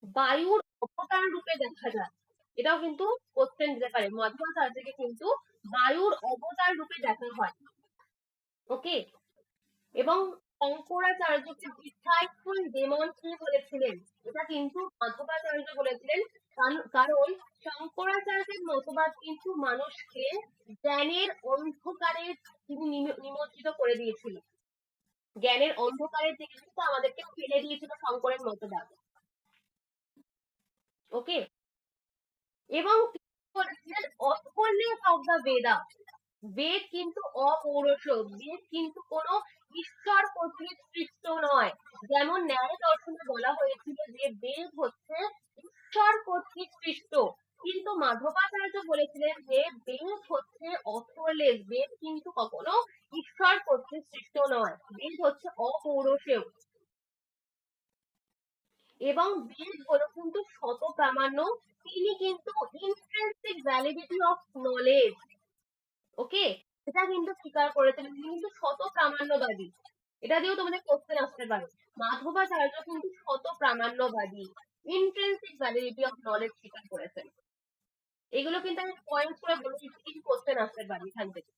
বায়ুর অবতার রূপে দেখা যায়। এটাও কিন্তু কোশ্চেন দিতে পারে। মাধবাচার্যকে কিন্তু বায়ুর অবতার রূপে দেখা হয়। ওকে, এবং শঙ্করাচার্যকে ডিসাইপল ডেমন কি বলেছিলেন? এটা কিন্তু মাধবাচার্য বলেছিলেন। কারণ শঙ্করাচার্যের মতবাদ কিন্তু মানুষকে জ্ঞানের অন্ধকারে তিনি নিমজ্জিত করে দিয়েছিল। জ্ঞানের অন্ধকারের দিকে কিন্তু আমাদেরকে ফেলে দিয়েছিল শঙ্করের মতবাদ। ওকে, এবং তিনি বলেছিলেন অথর্নেস অফ দ্য বেদা, বেদ কিন্তু অপৌরষ, বেদ কিন্তু কোনো ঈশ্বর কর্তৃক সৃষ্ট নয়। যেমন ন্যায় দর্শনে বলা হয়েছিল যে বেদ হচ্ছে ঈশ্বর কর্তৃক সৃষ্ট, কিন্তু মাধবাচার্য বলেছিলেন যে বেদ হচ্ছে অথর্লেস, বেদ কিন্তু কখনো ঈশ্বর কর্তৃক সৃষ্ট নয়, বেদ হচ্ছে অপৌরষেয়। এবং বেদ হলো কিন্তু শত প্রামাণ্য, তিনি কিন্তু ইন্ট্রিনসিক ভ্যালিডিটি অফ নলেজ, ওকে, এটা কিন্তু স্বীকার করেছেন, তিনি কিন্তু শত প্রামাণ্যবাদী। এটা দিয়েও তোমাদের কোশ্চেন আসতে পারে। মাধবাচার্য কিন্তু শত প্রামাণ্যবাদী, ইন্ট্রিনসিক ভ্যালিডিটি অফ নলেজ স্বীকার করেছেন। এগুলো কিন্তু আমি পয়েন্ট করে বলছি, কি কোশ্চেন আসতে পারে এখান থেকে।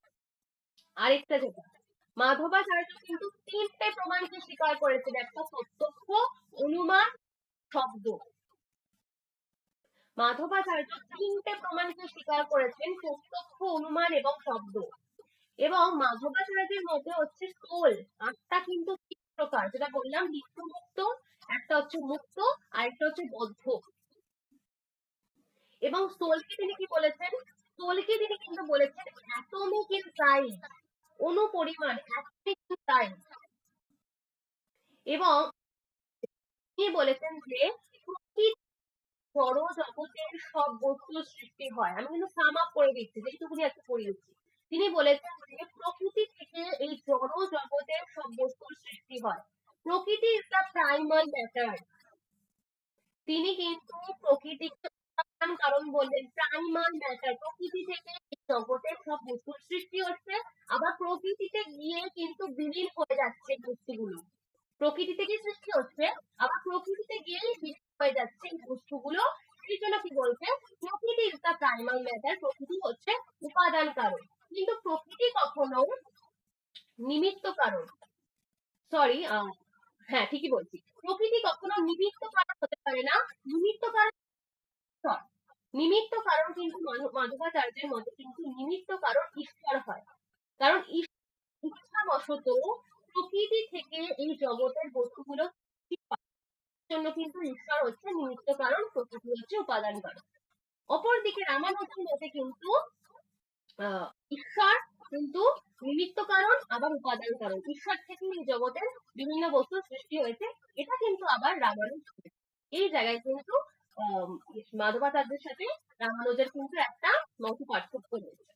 আরেকটা যেটা, মাধবাচার্য কিন্তু তিনটে প্রমাণকে স্বীকার করেছেন, একটা প্রত্যক্ষ, অনুমান, শব্দ। মাধবাচার্য তিনটে প্রমাণকে স্বীকার করেছেন, প্রত্যক্ষ, অনুমান এবং শব্দ। এবং মাধবাচার্যের মধ্যে হচ্ছে সোল, আত্মা কিন্তু তিন প্রকার, যেটা বললাম, নিত্য মুক্ত, একটা হচ্ছে মুক্ত, আরেকটা হচ্ছে বদ্ধ। এবং সোলকে তিনি কি বলেছেন? সোলকে তিনি কিন্তু বলেছেন অ্যাটমিক ইন সাইজ, অনুপরিমাণ, অ্যাটমিক ইন সাইজ। এবং তিনি বলেছেন যে প্রকৃতি জড় জগতের সব বস্তুর সৃষ্টি হয়। আমি কিন্তু সাম আপ করে দিচ্ছি, যেটুকুনি একটু পড়িয়েছি। তিনি বলেছেন যে প্রকৃতি থেকে এই জড় জগতের সব বস্তুর সৃষ্টি হয়। প্রকৃতি ইজ দ্য প্রাইমাল ম্যাটার। তিনি কিন্তু প্রকৃতিকে উপাদান কারণ বললেন, প্রাইমাল ম্যাটার, প্রকৃতি থেকে এই জগতের সব বস্তুর সৃষ্টি হচ্ছে, আবার প্রকৃতিতে গিয়ে কিন্তু বিলীন হয়ে যাচ্ছে বস্তুগুলো। প্রকৃতি থেকে সৃষ্টি হচ্ছে, আবার প্রকৃতিতে গিয়েই বিলীন হয়ে যাচ্ছে এই বস্তুগুলো। সেই জন্য কি বলছে, প্রকৃতি ইজ দ্য প্রাইমাল ম্যাটার, প্রকৃতি হচ্ছে উপাদান কারণ। কিন্তু প্রকৃতি কখনো নিমিত্ত কারণ, সরি, হ্যাঁ ঠিকই বলছি, প্রকৃতি কখনো নিমিত্ত কারণ হতে পারে না। নিমিত্ত কারণ, নিমিত্ত কারণ কিন্তু মাধবাচার্যের মতে কিন্তু নিমিত্ত কারণ ঈশ্বর হয়। কারণ ইচ্ছাবশত প্রকৃতি থেকে এই জগতের বস্তুগুলো জন্য কিন্তু ঈশ্বর হচ্ছে নিমিত্ত কারণ, প্রকৃতি হচ্ছে উপাদান কারণ। অপরদিকে রামানুজের মতে কিন্তু ঈশ্বর কিন্তু নিমিত্ত কারণ আবার উপাদান কারণ, ঈশ্বর থেকে এই জগতের বিভিন্ন বস্তুর সৃষ্টি হয়েছে, এটা কিন্তু আবার রামানুজ। এই জায়গায় কিন্তু মাধবাচার্যের সাথে রামানুজের কিন্তু একটা মত পার্থক্য রয়েছে।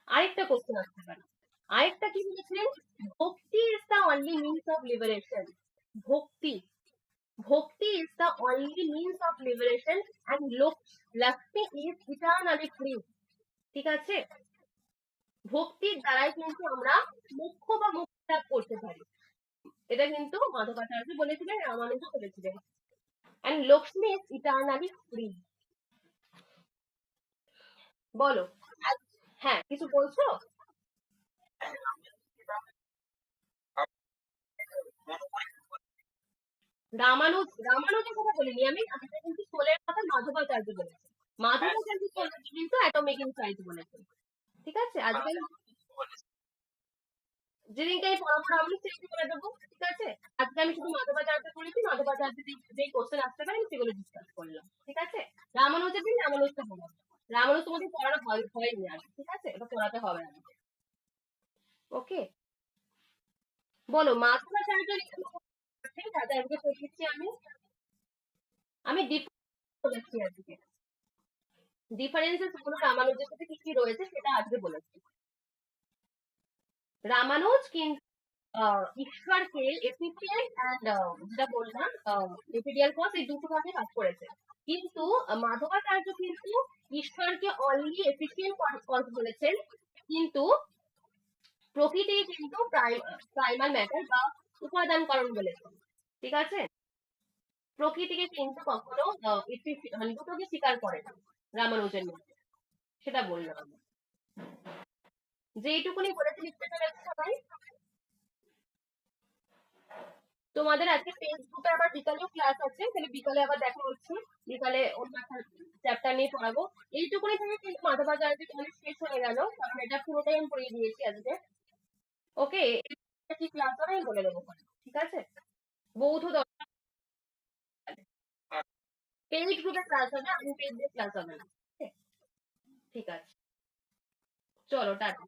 আরেকটা কোশ্চেন আসতে পারে, আরেকটা কি বলেছিলেন, bhakti is the only means of liberation. Bhakti, bhakti is the only means of liberation and Lakshmi is eternally free. ঠিক আছে, ভক্তির দ্বারাই কিন্তু আমরা মোক্ষ বা মুক্তি লাভ করতে পারি, এটা কিন্তু মাধবাচার্য বলেছিলেন, রামানুজ বলেছিলেন। and Lakshmi is eternally free. বলো, হ্যাঁ কিছু বলছো? রামানুজের কথা বলিনি আমি, আমি কিন্তু সোলের কথা মাধবাচার্য বলেছি। মাধবাচার্য কিন্তু অ্যাটমিক ইন সাইজ বলেছেন। ঠিক আছে, আজকে যেদিনকে আমি পড়াবো রামানুজ সেদিনকে বলে দেবো। ঠিক আছে, আজকে আমি শুধু মাধবাচার্য করেছি, মাধবাচার্য যে কোশ্চেন আসতে পারে আমি সেগুলো ডিসকাস করলাম। ঠিক আছে, রামানুজের দিন রামানুজটা বলো, রামানুজ তোমাদের পড়ানো হয়নি আর, ঠিক আছে, এটা পড়াতে হবে না। ওকে, বলো মাধবাচার্য আজকে পড়েছি আমি, আমি বলেছি আজকে ডিফারেন্সেস গুলো রামানুজের সাথে কি কি রয়েছে সেটা আজকে বলেছি। রামানুজ কিন্তু ঈশ্বরকে এফিসিয়েন্ট অ্যান্ড যেটা বললাম রেসিডিয়াল কজ, এই দুটো ভাগে ভাগ করেছে। কিন্তু মাধবাচার্য কিন্তু ঈশ্বরকে অনলি এফিসিয়েন্ট কজ বলেছেন, কিন্তু প্রকৃতি কিন্তু প্রাইমাল ম্যাটার বা উপাদান কারণ বলেছেন। ঠিক আছে, প্রকৃতিকে কিন্তু কখনো দুটোকে স্বীকার করে না রামানুজের মধ্যে। সেটা বললাম আমি। যেইটুকুনি বলেছি লিখতে পেরেছো সবাই? তোমাদের আজকে ফেসবুকে আবার বিকালেও ক্লাস আছে, তাহলে বিকালে আবার দেখা হচ্ছে। বিকালে অন্য একটা চ্যাপ্টার নিয়ে পড়াবো। এইটুকুনি থেকে কিন্তু মাথা ভাজা আজকে তোমাদের শেষ হয়ে গেল, কারণ এটা পুরোটাই আমি পড়িয়ে দিয়েছি আজকে। ওকে, কি ক্লাস হবে আমি বলে দেবো, ঠিক আছে? বৌদ্ধ দর্শন পেইড গ্রুপে ক্লাস হবে, আমি পেইড ক্লাস হবে না। ঠিক আছে, চলো টাটা।